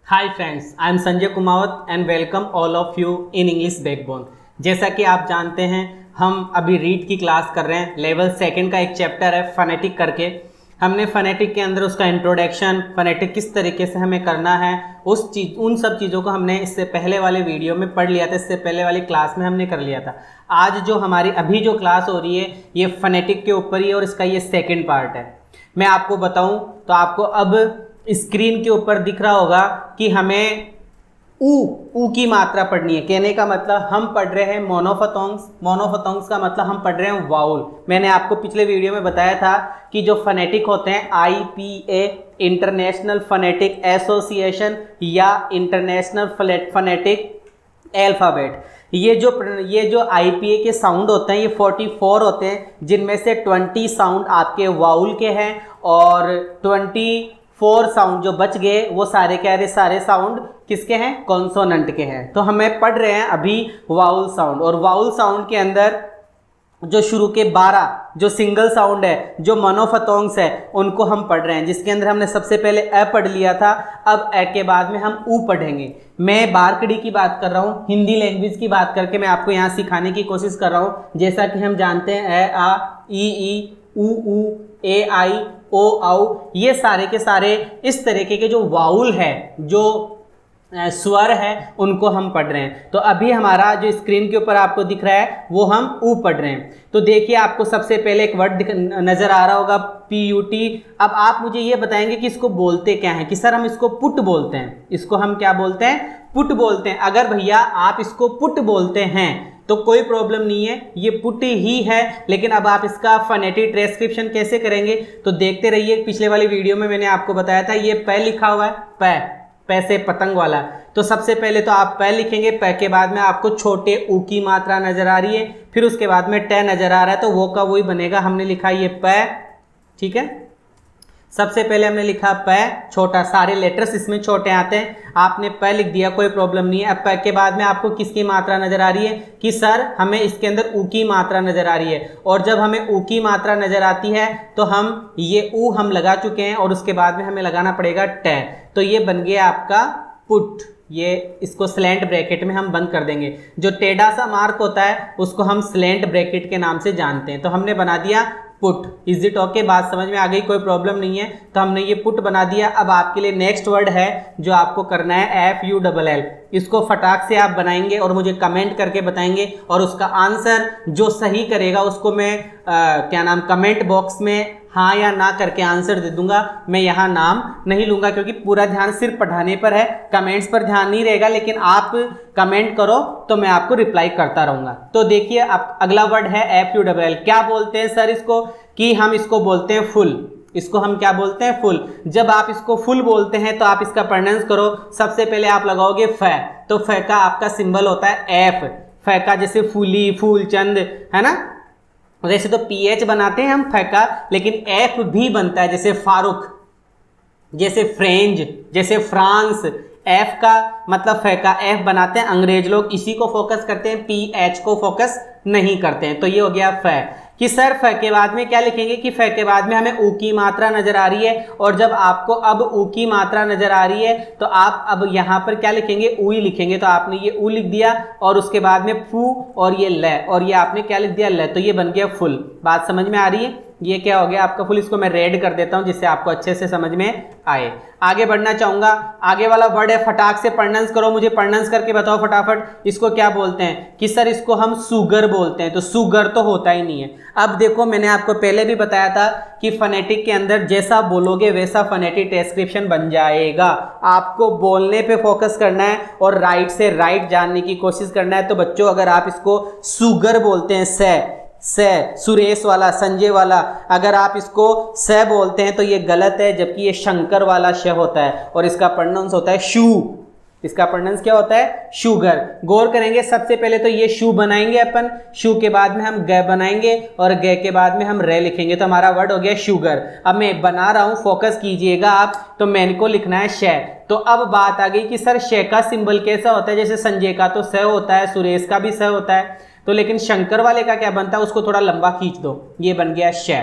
Hi friends, I am Sanjay Kumawat and welcome all of you in English backbone. जैसा कि आप जानते हैं, हम अभी रीड की क्लास कर रहे हैं। लेवल सेकंड का एक चैप्टर है फनेटिक करके। हमने फनेटिक के अंदर उसका इंट्रोडक्शन, फनेटिक किस तरीके से हमें करना है, उन सब चीज़ों को हमने इससे पहले वाले वीडियो में पढ़ लिया था। इससे पहले वाली क्लास में हमने कर लिया था। आज जो हमारी अभी जो क्लास हो रही है ये फनेटिक के ऊपर ही है और इसका ये सेकेंड पार्ट है। मैं आपको बताऊँ तो आपको अब स्क्रीन के ऊपर दिख रहा होगा कि हमें ऊ की मात्रा पढ़नी है। कहने का मतलब हम पढ़ रहे हैं मोनोफोथोंग्स का मतलब हम पढ़ रहे हैं वाउल। मैंने आपको पिछले वीडियो में बताया था कि जो फनेटिक होते हैं IPA इंटरनेशनल फनेटिक एसोसिएशन या इंटरनेशनल फनेटिक एल्फ़ाबेट, ये जो IPA के साउंड होते हैं ये 44 होते हैं, जिनमें से 20 साउंड आपके वाउल के हैं और 24 साउंड जो बच गए वो सारे कह रहे सारे साउंड किसके हैं? कॉन्सोनेंट के हैं। तो हमें पढ़ रहे हैं अभी वाउल साउंड, और वाउल साउंड के अंदर जो शुरू के 12 जो सिंगल साउंड है, जो मोनोफोथोंग्स है, उनको हम पढ़ रहे हैं। जिसके अंदर हमने सबसे पहले अ पढ़ लिया था, अब अ के बाद में हम ऊ पढ़ेंगे। मैं बारकड़ी की बात कर रहा हूँ, हिंदी लैंग्वेज की बात करके मैं आपको यहाँ सिखाने की कोशिश कर रहा हूँ। जैसा कि हम जानते हैं अ आ ई ऊ ए आई ओ औ, ये सारे के सारे इस तरीके के जो वाउल है, जो स्वर है, उनको हम पढ़ रहे हैं। तो अभी हमारा जो स्क्रीन के ऊपर आपको दिख रहा है वो हम ऊ पढ़ रहे हैं। तो देखिए, आपको सबसे पहले एक वर्ड नज़र आ रहा होगा PUT। अब आप मुझे ये बताएंगे कि इसको बोलते क्या है? कि सर हम इसको पुट बोलते हैं। इसको हम क्या बोलते हैं? पुट बोलते हैं। अगर भैया आप इसको पुट बोलते हैं तो कोई प्रॉब्लम नहीं है, ये पुट ही है। लेकिन अब आप इसका फनेटिक ट्रांसक्रिप्शन कैसे करेंगे तो देखते रहिए। पिछले वाली वीडियो में मैंने आपको बताया था, ये प लिखा हुआ है, पैसे पतंग वाला। तो सबसे पहले तो आप प लिखेंगे, प के बाद में आपको छोटे ऊ की मात्रा नजर आ रही है, फिर उसके बाद में ट नजर आ रहा है, तो वो का वही बनेगा। हमने लिखा ये प, ठीक है। सबसे पहले हमने लिखा प छोटा, सारे लेटर्स इसमें छोटे आते हैं। आपने प लिख दिया, कोई प्रॉब्लम नहीं है। अब प के बाद में आपको किसकी मात्रा नजर आ रही है? कि सर हमें इसके अंदर ऊ की मात्रा नजर आ रही है। और जब हमें ऊ की मात्रा नजर आती है तो हम ये ऊ हम लगा चुके हैं और उसके बाद में हमें लगाना पड़ेगा ट। तो ये बन गया आपका पुट। ये इसको स्लैंट ब्रैकेट में हम बंद कर देंगे। जो टेढ़ा सा मार्क होता है उसको हम स्लैंट ब्रैकेट के नाम से जानते हैं। तो हमने बना दिया पुट। Is it okay? बात समझ में आ गई? कोई प्रॉब्लम नहीं है। तो हमने ये पुट बना दिया। अब आपके लिए नेक्स्ट वर्ड है जो आपको करना है FULL। इसको फटाक से आप बनाएंगे और मुझे कमेंट करके बताएंगे, और उसका आंसर जो सही करेगा उसको मैं कमेंट बॉक्स में हाँ या ना करके आंसर दे दूंगा। मैं यहाँ नाम नहीं लूंगा क्योंकि पूरा ध्यान सिर्फ पढ़ाने पर है, कमेंट्स पर ध्यान नहीं रहेगा। लेकिन आप कमेंट करो तो मैं आपको रिप्लाई करता रहूंगा। तो देखिए, अब अगला वर्ड है FULL। क्या बोलते हैं सर इसको? कि हम इसको बोलते हैं फुल। इसको हम क्या बोलते हैं? फुल। जब आप इसको फुल बोलते हैं तो आप इसका प्रोनाउंस करो। सबसे पहले आप लगाओगे फ, तो फ का आपका सिंबल होता है F। फ का जैसे फूली, फूलचंद, है ना। वैसे तो PH बनाते हैं हम फ का, लेकिन F भी बनता है, जैसे फारूक, जैसे फ्रेंच, जैसे फ्रांस। F का मतलब फ का F बनाते हैं। अंग्रेज लोग इसी को फोकस करते हैं, PH को फोकस नहीं करते हैं। तो ये हो गया फ। कि सर फ के बाद में क्या लिखेंगे? कि फ के बाद में हमें ऊ की मात्रा नजर आ रही है, और जब आपको अब ऊ की मात्रा नजर आ रही है तो आप अब यहाँ पर क्या लिखेंगे? ऊ ही लिखेंगे। तो आपने ये ऊ लिख दिया और उसके बाद में फू और ये ल, और ये आपने क्या लिख दिया? ल। तो ये बन गया फुल। बात समझ में आ रही है? ये क्या हो गया आपका फुल। इसको मैं रेड कर देता हूं जिससे आपको अच्छे से समझ में आए। आगे बढ़ना चाहूंगा। आगे वाला वर्ड है, फटाक से प्रोनाउंस करो, मुझे प्रोनाउंस करके बताओ फटाफट। इसको क्या बोलते हैं? कि सर इसको हम सुगर बोलते हैं। तो सुगर तो होता ही नहीं है। अब देखो, मैंने आपको पहले भी बताया था कि फनेटिक के अंदर जैसा बोलोगे वैसा फनेटिक ट्रांसक्रिप्शन बन जाएगा। आपको बोलने पे फोकस करना है और राइट से राइट जानने की कोशिश करना है। तो बच्चों, अगर आप इसको सुगर बोलते हैं, स सुरेश वाला, संजय वाला, अगर आप इसको स बोलते हैं तो ये गलत है, जबकि ये शंकर वाला श होता है और इसका प्रोनाउंस होता है शू। इसका प्रोनाउंस क्या होता है? शुगर। गौर करेंगे, सबसे पहले तो ये शू बनाएंगे अपन, शू के बाद में हम ग बनाएंगे और ग के बाद में हम रे लिखेंगे। तो हमारा वर्ड हो गया शुगर। अब मैं बना रहा हूं, फोकस कीजिएगा आप। तो मैन को लिखना है श। तो अब बात आ गई कि सर श का सिंबल कैसा होता है? जैसे संजय का तो स होता है, सुरेश का भी स होता है, तो लेकिन शंकर वाले का क्या बनता है? उसको थोड़ा लंबा खींच दो, ये बन गया श।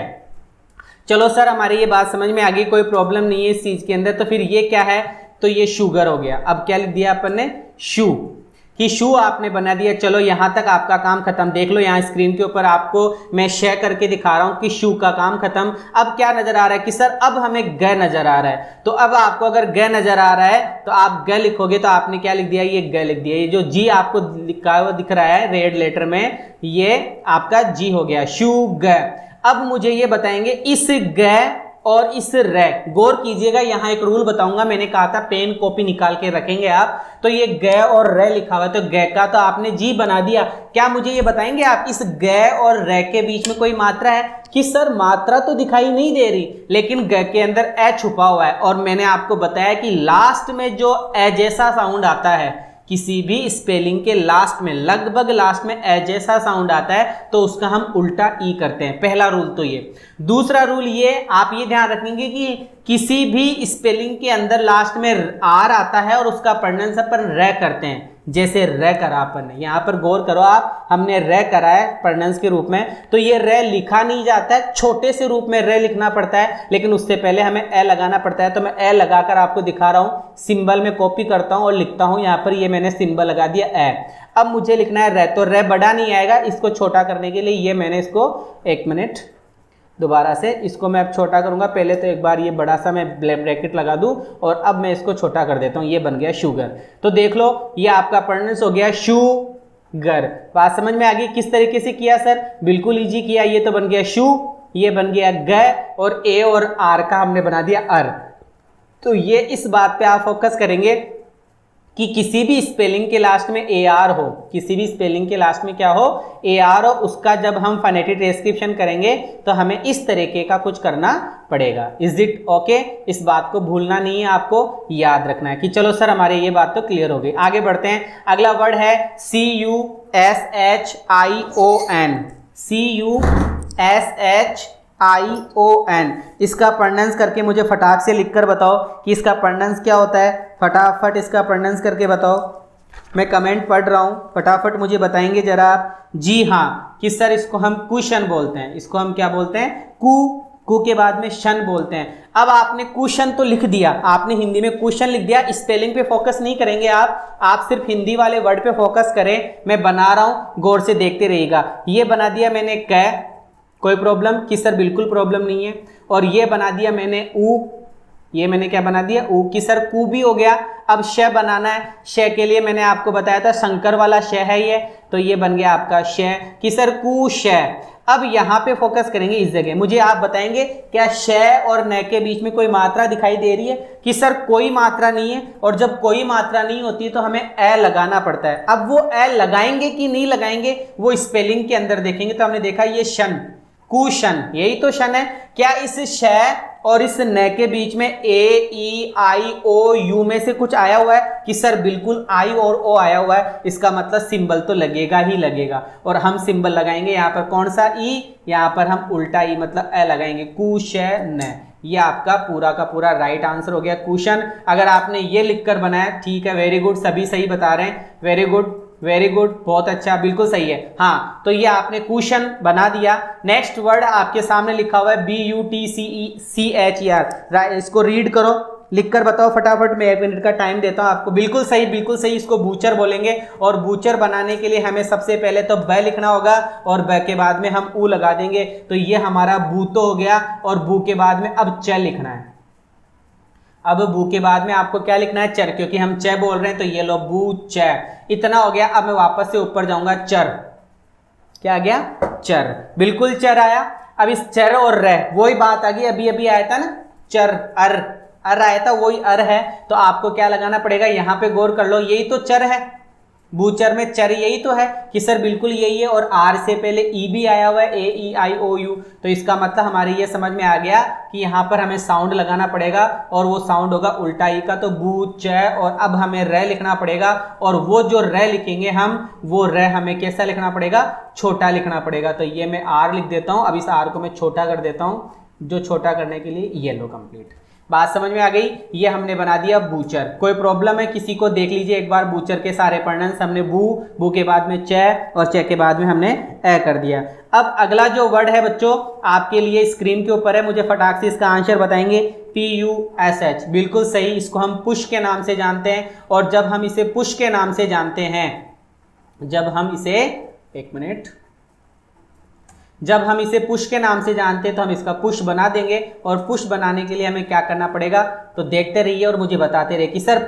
चलो सर, हमारी ये बात समझ में आ गई, कोई प्रॉब्लम नहीं है इस चीज के अंदर। तो फिर ये क्या है? तो ये शुगर हो गया। अब क्या लिख दिया अपन ने, शू, कि शू आपने बना दिया। चलो यहां तक आपका काम खत्म। देख लो यहाँ स्क्रीन के ऊपर आपको मैं शेयर करके दिखा रहा हूं कि शू का काम खत्म। अब क्या नजर आ रहा है कि सर अब हमें ग नजर आ रहा है। तो अब आपको अगर ग नजर आ रहा है तो आप ग लिखोगे, तो आपने क्या लिख दिया, ये ग लिख दिया। ये जो जी आपको लिखा हुआ दिख रहा है रेड लेटर में, ये आपका जी हो गया, शू ग। अब मुझे ये बताएंगे इस ग और इस रे, गौर कीजिएगा यहां एक रूल बताऊंगा। मैंने कहा था पेन कॉपी निकाल के रखेंगे आप। तो ये ग और रे लिखा हुआ है, तो ग का तो आपने जी बना दिया। क्या मुझे ये बताएंगे आप इस ग और रे के बीच में कोई मात्रा है? कि सर मात्रा तो दिखाई नहीं दे रही, लेकिन ग के अंदर ए छुपा हुआ है। और मैंने आपको बताया कि लास्ट में जो ए जैसा साउंड आता है, किसी भी स्पेलिंग के लास्ट में, लगभग लास्ट में ए जैसा साउंड आता है, तो उसका हम उल्टा ई करते हैं। पहला रूल तो ये। दूसरा रूल ये, आप ये ध्यान रखेंगे कि किसी भी स्पेलिंग के अंदर लास्ट में आर आता है और उसका प्रोनाउंस अपन रे करते हैं। जैसे रे करा अपन ने, यहां पर गौर करो आप, हमने रे करा है प्रोनाउंस के रूप में, तो ये रे लिखा नहीं जाता है, छोटे से रूप में रे लिखना पड़ता है, लेकिन उससे पहले हमें ए लगाना पड़ता है। तो मैं ए लगाकर आपको दिखा रहा हूं, सिंबल में कॉपी करता हूं और लिखता हूं। यहां पर ये मैंने सिंबल लगा दिया ए। अब मुझे लिखना है रे, तो रे बड़ा नहीं आएगा, इसको छोटा करने के लिए ये मैंने इसको, एक मिनट दोबारा से इसको मैं अब छोटा करूंगा। पहले तो एक बार ये बड़ा सा मैं ब्रैकेट लगा दूं और अब मैं इसको छोटा कर देता हूं। ये बन गया शुगर। तो देख लो ये आपका प्रोनाउंस हो गया शुगर। बात समझ में आ गई किस तरीके से किया सर? बिल्कुल इजी किया। ये तो बन गया शू, ये बन गया ग, और ए और आर का हमने बना दिया अर। तो ये इस बात पे आप फोकस करेंगे कि किसी भी स्पेलिंग के लास्ट में ए आर हो, किसी भी स्पेलिंग के लास्ट में क्या हो, ए आर हो, उसका जब हम फोनेटिक ट्रांसक्रिप्शन करेंगे तो हमें इस तरीके का कुछ करना पड़ेगा। Is it okay? इस बात को भूलना नहीं है, आपको याद रखना है। कि चलो सर हमारे ये बात तो क्लियर हो गई, आगे बढ़ते हैं। अगला वर्ड है CUSHION। CUSHION, इसका प्रोनाउंस करके मुझे फटाक से लिखकर बताओ कि इसका प्रोनाउंस क्या होता है। फटाफट इसका प्रोनाउंस करके बताओ। मैं कमेंट पढ़ रहा हूं, फटाफट मुझे बताएंगे जरा आप। जी हाँ, कि सर इसको हम कुशन बोलते हैं। इसको हम क्या बोलते हैं? कू के बाद में शन बोलते हैं। अब आपने कुशन तो लिख दिया, आपने हिंदी में कुशन लिख दिया। स्पेलिंग पे फोकस नहीं करेंगे आप सिर्फ हिंदी वाले वर्ड पे फोकस करें। मैं बना रहा हूं, गौर से देखते रहिएगा। ये बना दिया मैंने क, कोई प्रॉब्लम? कि सर बिल्कुल प्रॉब्लम नहीं है। और ये बना दिया मैंने ऊ, ये मैंने क्या बना दिया? ऊ। कि सर कू भी हो गया। अब श बनाना है। श के लिए मैंने आपको बताया था शंकर वाला श है ये, तो ये बन गया आपका श। कि सर कू श। अब यहां पे फोकस करेंगे इस जगह। मुझे आप बताएंगे क्या श और न के बीच में कोई मात्रा दिखाई दे रही है? कि सर कोई मात्रा नहीं है। और जब कोई मात्रा नहीं होती तो हमें ए लगाना पड़ता है। अब वो ए लगाएंगे कि नहीं लगाएंगे वो स्पेलिंग के अंदर देखेंगे। तो हमने देखा ये शन, कुशन, यही तो शन है। क्या इस श और इस न के बीच में ए ई आई ओ यू में से कुछ आया हुआ है? कि सर बिल्कुल आई और ओ आया हुआ है। इसका मतलब सिंबल तो लगेगा ही लगेगा। और हम सिंबल लगाएंगे यहाँ पर कौन सा? ई। यहाँ पर हम उल्टा ई मतलब ए लगाएंगे, कुशन। ये आपका पूरा का पूरा राइट आंसर हो गया, कुशन। अगर आपने ये लिखकर बनाया ठीक है, वेरी गुड, सभी सही बता रहे हैं, वेरी गुड वेरी गुड, बहुत अच्छा, बिल्कुल सही है। हाँ, तो ये आपने कुशन बना दिया। नेक्स्ट वर्ड आपके सामने लिखा हुआ है BUTCHER। इसको रीड करो, लिखकर बताओ फटाफट। मैं 1 मिनट का टाइम देता हूं आपको। बिल्कुल सही, बिल्कुल सही। इसको बूचर बोलेंगे। और बूचर बनाने के लिए हमें सबसे पहले तो ब लिखना होगा और ब के बाद में हम ऊ लगा देंगे। तो ये हमारा बूतो हो गया। और बू के बाद में अब च लिखना है। अब बू के बाद में आपको क्या लिखना है? चर, क्योंकि हम च बोल रहे हैं। तो ये लो बू च, इतना हो गया। अब मैं वापस से ऊपर जाऊंगा, चर। क्या आ गया? चर, बिल्कुल चर आया। अब इस चर और रह वही बात आ गई, अभी अभी आया था ना, चर अर आया था, वही अर है। तो आपको क्या लगाना पड़ेगा? यहां पे गौर कर लो, यही तो चर है, बूचर में चर यही तो है। कि सर बिल्कुल यही है। और आर से पहले ई भी आया हुआ है, ए ई आई ओ यू। तो इसका मतलब हमारे ये समझ में आ गया कि यहाँ पर हमें साउंड लगाना पड़ेगा और वो साउंड होगा उल्टा ई का। तो बू च, और अब हमें र लिखना पड़ेगा। और वो जो र लिखेंगे हम, वो र हमें कैसा लिखना पड़ेगा? छोटा लिखना पड़ेगा। तो ये मैं आर लिख देता हूँ। अब इस आर को मैं छोटा कर देता हूँ, जो छोटा करने के लिए ये लो कंप्लीट। बात समझ में आ गई। ये हमने बना दिया बूचर। कोई प्रॉब्लम है किसी को? देख लीजिए एक बार बूचर के सारे प्रोनाउंस। हमने बू के बाद में चे और चे के बाद में हमने ए कर दिया। अब अगला जो वर्ड है बच्चों आपके लिए स्क्रीन के ऊपर है, मुझे फटाक से इसका आंसर बताएंगे। PUSH, बिल्कुल सही। इसको हम पुश के नाम से जानते हैं, और जब हम इसे पुश के नाम से जानते हैं, जब हम इसे एक मिनट जब हम इसे पुश के नाम से जानते हैं तो हम इसका पुश बना देंगे। और पुश बनाने के लिए हमें क्या करना पड़ेगा, तो देखते रहिए और मुझे बताते रहिए कि सर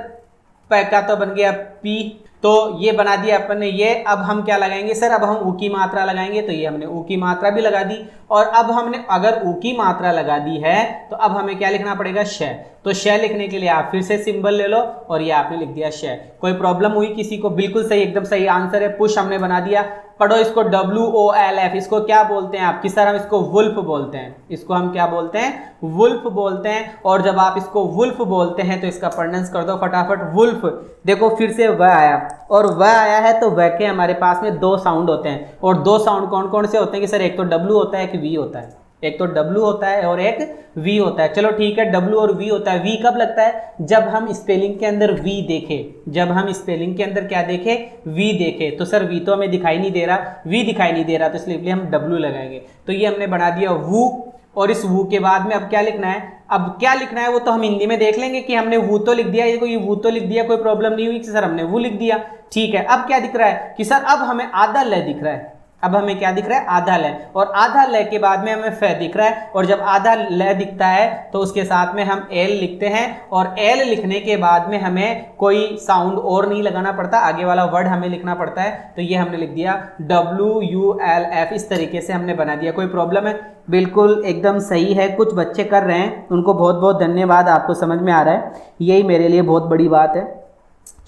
का तो बन गया पी, तो ये बना दिया अपन ने ये। अब हम क्या लगाएंगे सर, अब हम ऊ की मात्रा लगाएंगे, तो ये हमने ऊ की मात्रा भी लगा दी। और अब हमने अगर ऊ की मात्रा लगा दी है तो अब हमें क्या लिखना पड़ेगा, श। तो श लिखने के लिए आप फिर से सिंबल ले लो और ये आपने लिख दिया श। कोई प्रॉब्लम हुई किसी को? बिल्कुल सही, एकदम सही आंसर है, पुश हमने बना दिया। पढ़ो इसको, WOLF। इसको क्या बोलते हैं आप? किस तरह हम इसको वुल्फ बोलते हैं। इसको हम क्या बोलते हैं? वुल्फ बोलते हैं। और जब आप इसको वुल्फ बोलते हैं तो इसका प्रोनाउंस कर दो फटाफट, वुल्फ। देखो फिर से व आया, और व आया है तो व के हमारे पास में दो साउंड होते हैं। और दो साउंड कौन कौन से होते हैं कि सर? एक तो W होता है, एक V होता है। एक तो W होता है और एक V होता है। चलो ठीक है, W और V होता है। V कब लगता है? जब हम स्पेलिंग के अंदर V देखें। जब हम स्पेलिंग के अंदर क्या देखें? V देखें। तो सर V तो हमें दिखाई नहीं दे रहा, V दिखाई नहीं दे रहा, तो इसलिए हम W लगाएंगे। तो ये हमने बना दिया वू। और इस वू के बाद में अब क्या लिखना है? अब क्या लिखना है वो तो हम हिंदी में देख लेंगे कि हमने वू तो लिख दिया, ये वू तो लिख दिया, कोई प्रॉब्लम नहीं हुई कि सर हमने वू लिख दिया। ठीक है, अब क्या दिख रहा है कि सर अब हमें आधा ल दिख रहा है। अब हमें क्या दिख रहा है? आधा ल। और आधा ल के बाद में हमें फ दिख रहा है। और जब आधा ल दिखता है तो उसके साथ में हम एल लिखते हैं। और एल लिखने के बाद में हमें कोई साउंड और नहीं लगाना पड़ता, आगे वाला वर्ड हमें लिखना पड़ता है। तो ये हमने लिख दिया WULF। इस तरीके से हमने बना दिया। कोई प्रॉब्लम है? बिल्कुल एकदम सही है। कुछ बच्चे कर रहे हैं, उनको बहुत बहुत धन्यवाद, आपको समझ में आ रहा है, यही मेरे लिए बहुत बड़ी बात है।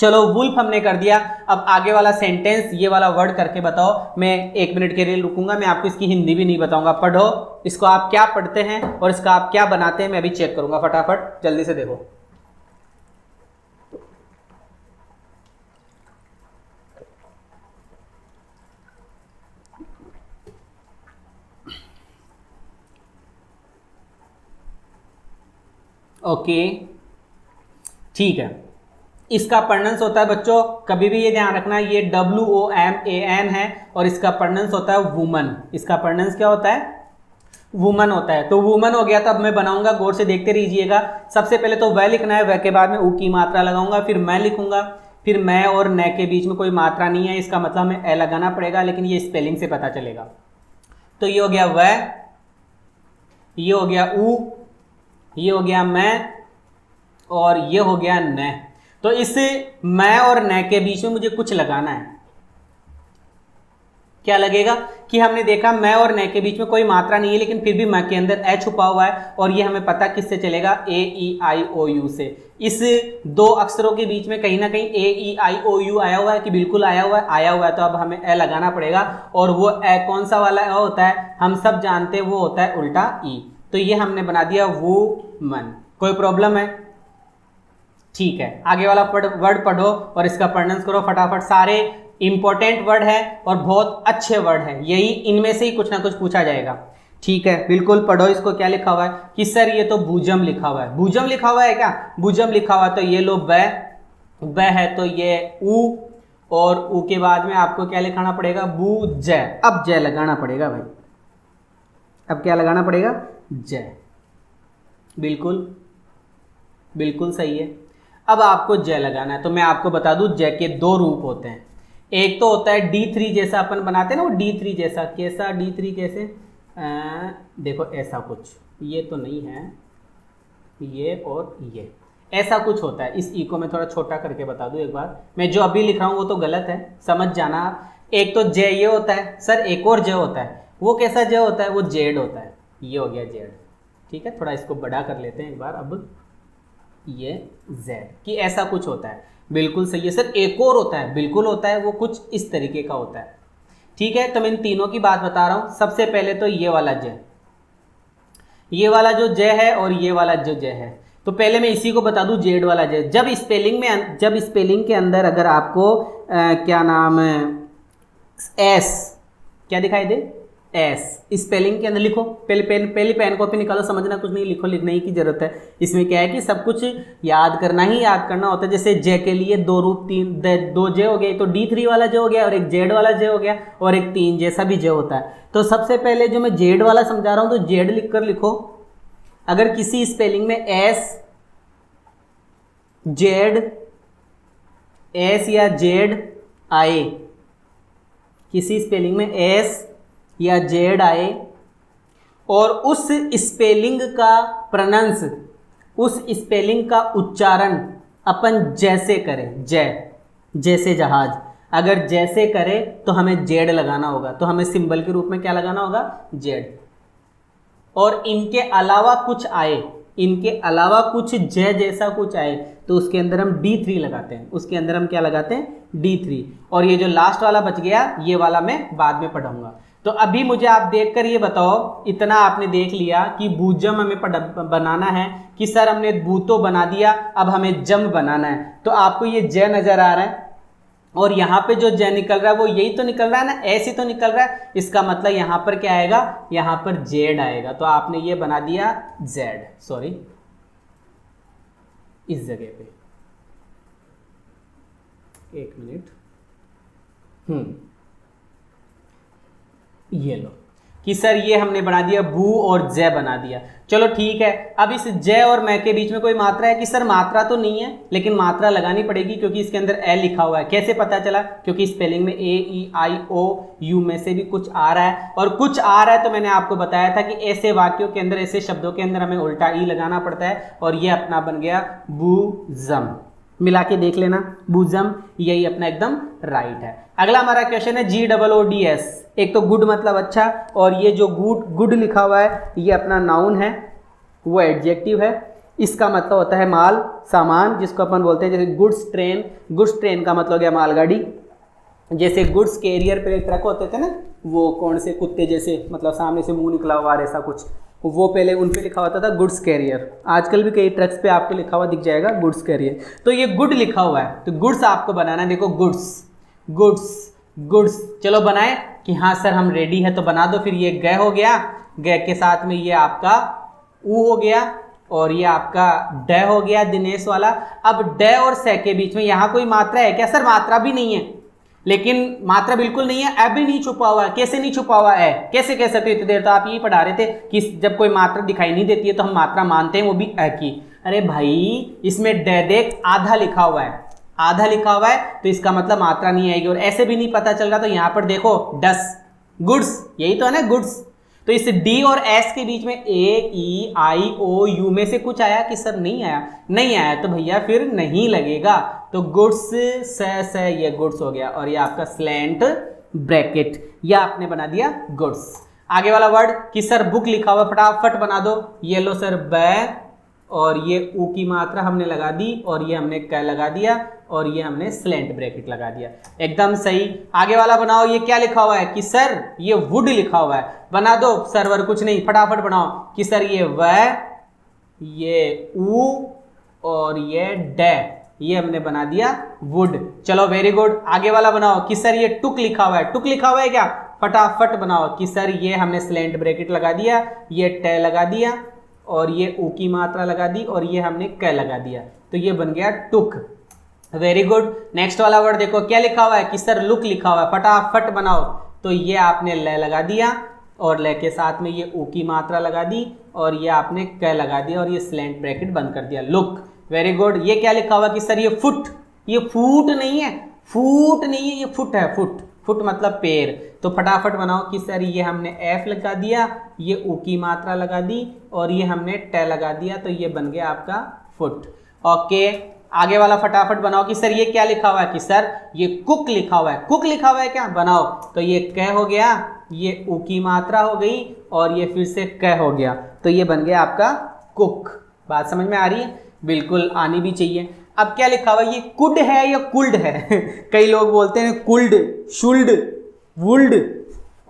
चलो वुल्फ हमने कर दिया। अब आगे वाला सेंटेंस, ये वाला वर्ड करके बताओ। मैं 1 मिनट के लिए रुकूंगा, मैं आपको इसकी हिंदी भी नहीं बताऊंगा। पढ़ो इसको, आप क्या पढ़ते हैं और इसका आप क्या बनाते हैं मैं अभी चेक करूंगा। फटाफट जल्दी से देखो। ओके ठीक है, इसका प्रोनाउंस होता है बच्चों, कभी भी ये ध्यान रखना, ये WOMAN है और इसका प्रोनाउंस होता है वुमन। इसका प्रोनाउंस क्या होता है? वुमन होता है। तो वुमन हो गया। तो अब मैं बनाऊंगा, गौर से देखते रहिएगा। सबसे पहले तो वह लिखना है, वह के बाद में ऊ की मात्रा लगाऊंगा, फिर मैं लिखूंगा, फिर मैं और न के बीच में कोई मात्रा नहीं है, इसका मतलब हमें ए लगाना पड़ेगा, लेकिन ये स्पेलिंग से पता चलेगा। तो ये हो गया वह, ये हो गया ऊ, ये हो गया मैं, और ये हो गया न। तो इस मैं और न के बीच में मुझे कुछ लगाना है। क्या लगेगा कि हमने देखा मैं और न के बीच में कोई मात्रा नहीं है, लेकिन फिर भी मैं के अंदर ए छुपा हुआ है। और ये हमें पता किससे चलेगा? AEIOU से। इस दो अक्षरों के बीच में कहीं ना कहीं AEIOU आया हुआ है कि बिल्कुल आया हुआ है? आया हुआ है। तो अब हमें ए लगाना पड़ेगा। और वो ए कौन सा वाला ए होता है? हम सब जानते हैं, वो होता है उल्टा ई। तो ये हमने बना दिया वुमन। कोई प्रॉब्लम है? ठीक है, आगे वाला वर्ड पढ़ो और इसका प्रोनाउंस करो फटाफट। सारे इंपॉर्टेंट वर्ड है और बहुत अच्छे वर्ड है, यही इनमें से ही कुछ ना कुछ पूछा जाएगा। ठीक है, बिल्कुल पढ़ो इसको। क्या लिखा हुआ है कि सर ये तो भुजम लिखा हुआ है। भुजम लिखा हुआ है क्या? भुजम लिखा हुआ है। तो ये लो ब है, तो ये ऊ, और ऊ के बाद में आपको क्या लिखाना पड़ेगा? बुज। अब जय लगाना पड़ेगा भाई। अब क्या लगाना पड़ेगा? जय। बिल्कुल बिल्कुल सही है। अब आपको जय लगाना है। तो मैं आपको बता दूं, जय के दो रूप होते हैं। एक तो होता है D3 जैसा अपन बनाते हैं ना, वो D3 जैसा। कैसा D3? कैसे? देखो ऐसा कुछ, ये तो नहीं है, ये और ये ऐसा कुछ होता है। इस ई को मैं थोड़ा छोटा करके बता दूं एक बार। मैं जो अभी लिख रहा हूँ वो तो गलत है, समझ जाना आप। एक तो जय ये होता है सर, एक और जय होता है। वो कैसा जय होता है? वो जेड होता है। ये हो गया जेड। ठीक है, थोड़ा इसको बड़ा कर लेते हैं एक बार। अब ये Z कि ऐसा कुछ होता है। बिल्कुल सही है सर। एक और होता है, बिल्कुल होता है, वो कुछ इस तरीके का होता है। ठीक है, तो मैं इन तीनों की बात बता रहा हूं। सबसे पहले तो ये वाला ज, ये वाला जो ज है और ये वाला जो ज है। तो पहले मैं इसी को बता दूं, जेड वाला ज। जब स्पेलिंग के अंदर अगर आपको क्या नाम है, एस क्या दिखाई दे? एस, स्पेलिंग के अंदर लिखो, पहली पेन कॉपी निकालो, समझना कुछ नहीं, लिखो, लिखने की जरूरत है। इसमें क्या है कि सब कुछ याद करना होता है। जैसे जे के लिए 2 रूट 3 2 जे हो गए, तो D3 वाला जे हो गया, और एक जेड वाला जे हो गया, और एक 3 जैसा भी जे होता है। तो सबसे पहले जो मैं जेड वाला समझा रहा हूं, तो जेड लिख कर लिखो। अगर किसी स्पेलिंग में एस या जेड आए, किसी स्पेलिंग में एस या जेड आए, और उस स्पेलिंग का प्रोनाउंस, उस स्पेलिंग का उच्चारण अपन जैसे करें, जैसे जहाज, अगर जैसे करें तो हमें जेड लगाना होगा, तो हमें सिंबल के रूप में क्या लगाना होगा, जेड। और इनके अलावा कुछ आए, इनके अलावा कुछ जैसा कुछ आए, तो उसके अंदर हम D3 लगाते हैं, उसके अंदर हम क्या लगाते हैं, D3। और ये जो लास्ट वाला बच गया, ये वाला मैं बाद में पढ़ाऊंगा। तो अभी मुझे आप देखकर ये बताओ, इतना आपने देख लिया कि भूजम हमें बनाना है, कि सर हमने भू तो बना दिया, अब हमें जम बनाना है। तो आपको ये ज नजर आ रहा है, और यहाँ पे जो ज निकल रहा है वो यही तो निकल रहा है ना, ऐसे तो निकल रहा है। इसका मतलब यहाँ पर क्या आएगा, यहाँ पर जेड आएगा। तो आपने ये बना दिया जेड, सॉरी, इस जगह पे, एक मिनट, ये लो, कि सर ये हमने बना दिया भू और जय बना दिया। चलो ठीक है, अब इस जय और मैं के बीच में कोई मात्रा है, कि सर मात्रा तो नहीं है, लेकिन मात्रा लगानी पड़ेगी क्योंकि इसके अंदर ए लिखा हुआ है। कैसे पता चला, क्योंकि स्पेलिंग में ए ई आई ओ यू में से भी कुछ आ रहा है, और कुछ आ रहा है तो मैंने आपको बताया था कि ऐसे वाक्यों के अंदर, ऐसे शब्दों के अंदर हमें उल्टा ई लगाना पड़ता है, और ये अपना बन गया भूजम। मिला के देख लेना, भूजम, यही अपना एकदम राइट है। अगला हमारा क्वेश्चन है GOODS। एक तो गुड मतलब अच्छा, और ये जो गुड लिखा हुआ है ये अपना नाउन है, वो एडजेक्टिव है। इसका मतलब होता है माल, सामान, जिसको अपन बोलते हैं, जैसे गुड्स ट्रेन, गुड्स ट्रेन का मतलब हो गया मालगाड़ी। जैसे गुड्स कैरियर पे ट्रक होते थे ना, वो कौन से कुत्ते जैसे, मतलब सामने से मुंह निकला हुआ ऐसा कुछ, वो पहले उन पे लिखा होता था गुड्स कैरियर। आजकल भी कई ट्रक्स पे आपको लिखा हुआ दिख जाएगा गुड्स कैरियर। तो ये गुड लिखा हुआ है, तो गुड्स आपको बनाना है। देखो गुड्स गुड्स गुड्स, चलो बनाए कि हाँ सर हम रेडी है, तो बना दो। फिर ये ग हो गया, ग के साथ में ये आपका ऊ हो गया, और ये आपका ड हो गया, दिनेश वाला। अब ड और से के बीच में यहाँ कोई मात्रा है क्या, सर मात्रा भी नहीं है, लेकिन मात्रा बिल्कुल नहीं है, ए भी नहीं छुपा हुआ है। कैसे नहीं छुपा हुआ है, कैसे कह सकते हो, इतनी देर तो आप यही पढ़ा रहे थे कि जब कोई मात्रा दिखाई नहीं देती है तो हम मात्रा मानते हैं, वो भी ए की। अरे भाई इसमें ड देख आधा लिखा हुआ है, आधा लिखा हुआ है, तो इसका मतलब मात्रा नहीं आएगी। और ऐसे भी नहीं पता चल रहा, तो यहाँ पर देखो डस, गुड्स, यही तो है ना गुड्स। तो इस डी और एस के बीच में ए ई आई ओ यू में से कुछ आया कि सर नहीं आया, नहीं आया तो भैया फिर नहीं लगेगा। तो गुड्स से ये गुड्स हो गया, और ये आपका स्लैंट ब्रैकेट, ये आपने बना दिया गुड्स। आगे वाला वर्ड कि सर बुक लिखा हुआ, फटाफट बना दो। ये लो सर ब, और ये ऊ की मात्रा हमने लगा दी, और ये हमने क लगा दिया, और ये हमने स्लैंट ब्रैकेट लगा दिया, एकदम सही। आगे वाला बनाओ, ये क्या लिखा हुआ है कि सर ये वुड लिखा हुआ है, बना दो। सर्वर कुछ नहीं, फटाफट बनाओ कि सर ये व, ये ऊ, और ये ड, ये हमने बना दिया वुड। चलो वेरी गुड। आगे वाला बनाओ कि सर ये टुक लिखा हुआ है, टुक लिखा हुआ है क्या, फटाफट बनाओ कि सर ये हमने स्लैंट ब्रैकेट लगा दिया, ये ट लगा दिया, और ये ऊ की मात्रा लगा दी, और ये हमने क लगा दिया, तो ये बन गया टुक। Very good. नेक्स्ट वाला वर्ड देखो क्या लिखा हुआ है कि सर लुक लिखा हुआ है, फटाफट बनाओ। तो ये आपने ल लगा दिया, और ल के साथ में ये ऊ की मात्रा लगा दी, और ये आपने क लगा दिया, और ये स्लैंट ब्रैकेट बंद कर दिया, लुक। Very good. ये क्या लिखा हुआ कि सर ये फुट, ये फूट नहीं है, फूट नहीं है, ये फुट है, फुट, फुट मतलब पैर। तो फटाफट बनाओ कि सर ये हमने एफ लगा दिया, ये ऊ की मात्रा लगा दी, और ये हमने ट लगा दिया, तो ये बन गया आपका फुट। ओके, आगे वाला फटाफट बनाओ कि सर ये क्या लिखा हुआ है कि सर ये कुक लिखा हुआ है, कुक लिखा हुआ है क्या, बनाओ। तो ये क हो गया, ये ऊ की मात्रा हो गई, और ये फिर से क हो गया, तो ये बन गया आपका कुक। बात समझ में आ रही है, बिल्कुल आनी भी चाहिए। अब क्या लिखा हुआ है, ये कुड है या कुल्ड है कई लोग बोलते हैं कुल्ड, शुल्ड, वुल्ड,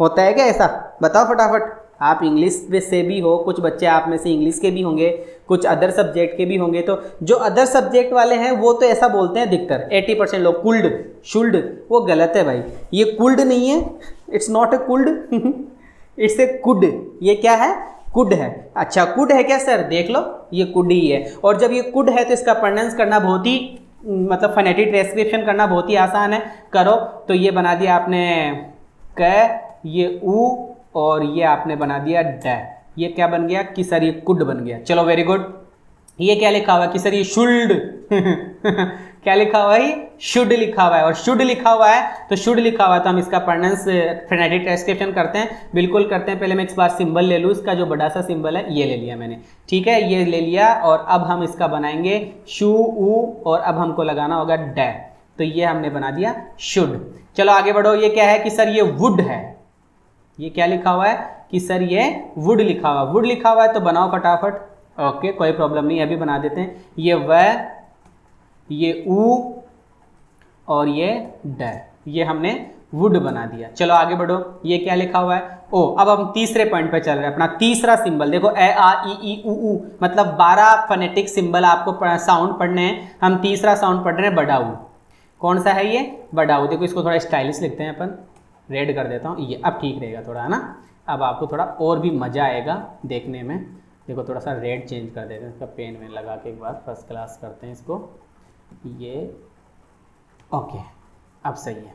होता है क्या ऐसा, बताओ फटाफट। आप इंग्लिश से भी हो, कुछ बच्चे आप में से इंग्लिश के भी होंगे, कुछ अदर सब्जेक्ट के भी होंगे, तो जो अदर सब्जेक्ट वाले हैं वो तो ऐसा बोलते हैं अधिकतर 80% लोग, कुल्ड, शुल्ड, वो गलत है भाई, ये कुल्ड नहीं है, it's not a cooled it's a could. ये क्या है? कुड है। अच्छा कुड है क्या सर? देख लो ये कुड ही है। और जब ये कुड है तो इसका प्रोनाउंस करना बहुत ही मतलब फोनेटिक ट्रांसक्रिप्शन करना बहुत ही आसान है। करो तो ये बना दिया आपने क, ये ऊ, और ये आपने बना दिया ड। ये क्या बन गया कि सर ये कुड बन गया। चलो वेरी गुड। ये क्या लिखा हुआ है कि सर ये शुल्ड क्या लिखा हुआ है? शुड लिखा हुआ है। और शुड लिखा हुआ है तो शुड लिखा हुआ है तो हम इसका प्रोनाउंस फोनेटिक ट्रांसक्रिप्शन करते हैं। बिल्कुल करते हैं। पहले मैं एक बार सिंबल ले लूँ, इसका जो बड़ा सा सिंबल है ये ले लिया मैंने, ठीक है, ये ले लिया। और अब हम इसका बनाएंगे शू ऊ, और अब हमको लगाना होगा ड। तो ये हमने बना दिया शुड। चलो आगे बढ़ो। ये क्या है कि सर ये वुड है। ये क्या लिखा हुआ है कि सर ये वुड लिखा हुआ है। वुड लिखा हुआ है तो बनाओ फटाफट। ओके कोई प्रॉब्लम नहीं, अभी बना देते हैं। ये व, ये ऊ, और ये ड, ये हमने वुड बना दिया। चलो आगे बढ़ो। ये क्या लिखा हुआ है? ओ, अब हम तीसरे पॉइंट पे चल रहे हैं। अपना तीसरा सिंबल देखो, ए आ ई उ, मतलब 12 फोनेटिक सिंबल आपको साउंड पढ़ने हैं। हम तीसरा साउंड पढ़ रहे हैं बड़ा ऊ। कौन सा है ये? बड़ा ऊ। देखो इसको थोड़ा स्टाइलिश लिखते हैं अपन, रेड कर देता हूँ ये, अब ठीक रहेगा थोड़ा, है ना। अब आपको थोड़ा और भी मज़ा आएगा देखने में। देखो थोड़ा सा रेड चेंज कर देते हैं, इसका पेन में लगा के एक बार फर्स्ट क्लास करते हैं इसको। ये ओके, अब सही है।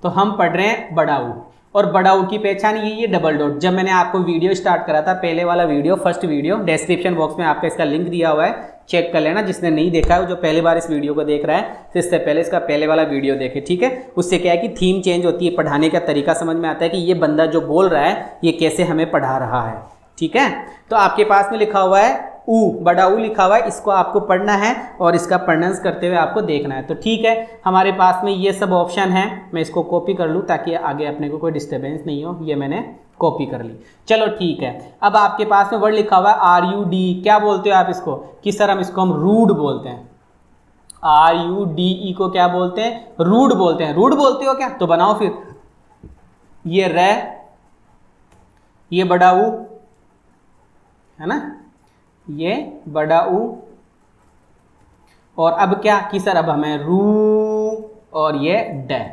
तो हम पढ़ रहे हैं बड़ा ऊ, और बड़ा ऊ की पहचान ये डबल डॉट। जब मैंने आपको वीडियो स्टार्ट करा था, पहले वाला video, first video, description box में आपका इसका लिंक दिया हुआ है, चेक कर लेना। जिसने नहीं देखा है, जो पहली बार इस वीडियो को देख रहा है तो इससे पहले इसका पहले वाला वीडियो देखे, ठीक है। उससे क्या है कि थीम चेंज होती है, पढ़ाने का तरीका समझ में आता है कि ये बंदा जो बोल रहा है ये कैसे हमें पढ़ा रहा है, ठीक है। तो आपके पास में लिखा हुआ है ऊ, बड़ा ऊ लिखा हुआ है, इसको आपको पढ़ना है और इसका प्रोनाउंस करते हुए आपको देखना है। तो ठीक है, हमारे पास में ये सब ऑप्शन है। मैं इसको कॉपी कर लूँ ताकि आगे अपने को कोई डिस्टर्बेंस नहीं हो। ये मैंने कॉपी कर ली। चलो ठीक है। अब आपके पास में वर्ड लिखा हुआ है RUD। क्या बोलते हो आप इसको? कि सर हम इसको रूड बोलते हैं। RUDE को क्या बोलते हैं? रूड बोलते हैं। रूड बोलते हो क्या? तो बनाओ फिर। ये रे, ये बड़ा ऊ, है ना, ये बड़ा ऊ, और अब क्या कि सर अब हमें रू, और ये ड।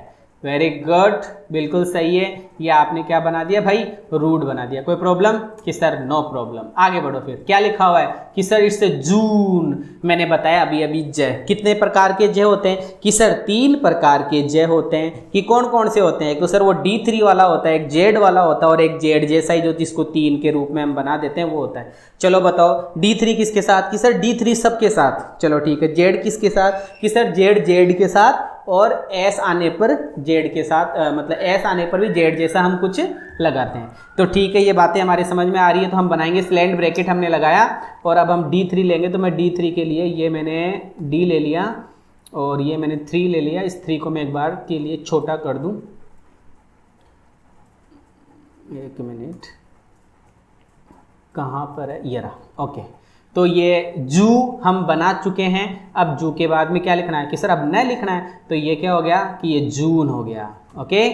वेरी गुड, बिल्कुल सही है। ये आपने क्या बना दिया भाई? रूड बना दिया। कोई प्रॉब्लम? कि सर नो प्रॉब्लम। आगे बढ़ो। फिर क्या लिखा हुआ है कि सर इट्स जून। मैंने बताया अभी अभी जय। कितने प्रकार के जय होते हैं? कि सर 3 प्रकार के जय होते हैं। कि कौन कौन से होते हैं? एक तो सर वो D3 वाला होता है, एक जेड वाला होता है, और एक जेड जैसा ही जो जिसको 3 के रूप में हम बना देते हैं वो होता है। चलो बताओ D3 किसके साथ? कि सर D3 सबके साथ। चलो ठीक है। जेड किसके साथ? कि सर जेड जेड के साथ, और एस आने पर जेड के साथ, मतलब एस आने पर भी जेड जैसा हम कुछ लगाते हैं। तो ठीक है, ये बातें हमारे समझ में आ रही है। तो हम बनाएंगे स्लैंड ब्रैकेट हमने लगाया, और अब हम D3 लेंगे। तो मैं D3 के लिए ये मैंने D ले लिया, और ये मैंने 3 ले लिया। इस 3 को मैं एक बार के लिए छोटा कर दूं। एक मिनट, कहाँ पर है? ये रहा। ओके, तो ये जू हम बना चुके हैं। अब जू के बाद में क्या लिखना है? कि सर अब न लिखना है। तो ये क्या हो गया कि ये जून हो गया। ओके,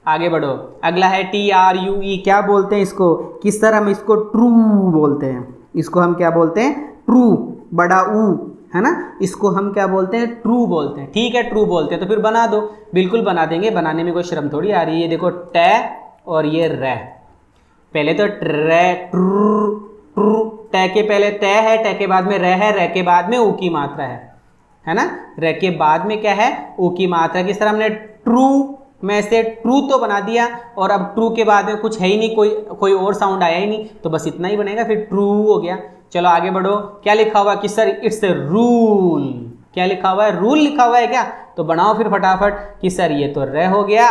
आगे बढ़ो। अगला है TRUE। क्या बोलते हैं इसको? कि सर हम इसको ट्रू बोलते हैं। इसको हम क्या बोलते हैं? ट्रू। बड़ा ऊ, है ना, इसको हम क्या बोलते हैं? ट्रू बोलते हैं। ठीक है, ट्रू बोलते हैं। तो फिर बना दो। बिल्कुल बना देंगे, बनाने में कोई शर्म थोड़ी आ रही है। देखो ट और ये रे। पहले तो ट्रे, ट्रू, ट्रू, ट के पहले त है, ट के बाद में र है, र के बाद में ऊ की मात्रा है ना। र के बाद में क्या है? ऊ की मात्रा। किस तरह हमने ट्रू में से ट्रू तो बना दिया, और अब ट्रू के बाद में कुछ है ही नहीं, कोई और साउंड आया ही नहीं, तो बस इतना ही बनेगा, फिर ट्रू हो गया। चलो आगे बढ़ो। क्या लिखा हुआ कि सर इट्स रूल। क्या लिखा हुआ है? रूल लिखा हुआ है क्या? तो बनाओ फिर फटाफट। कि सर ये तो र हो गया,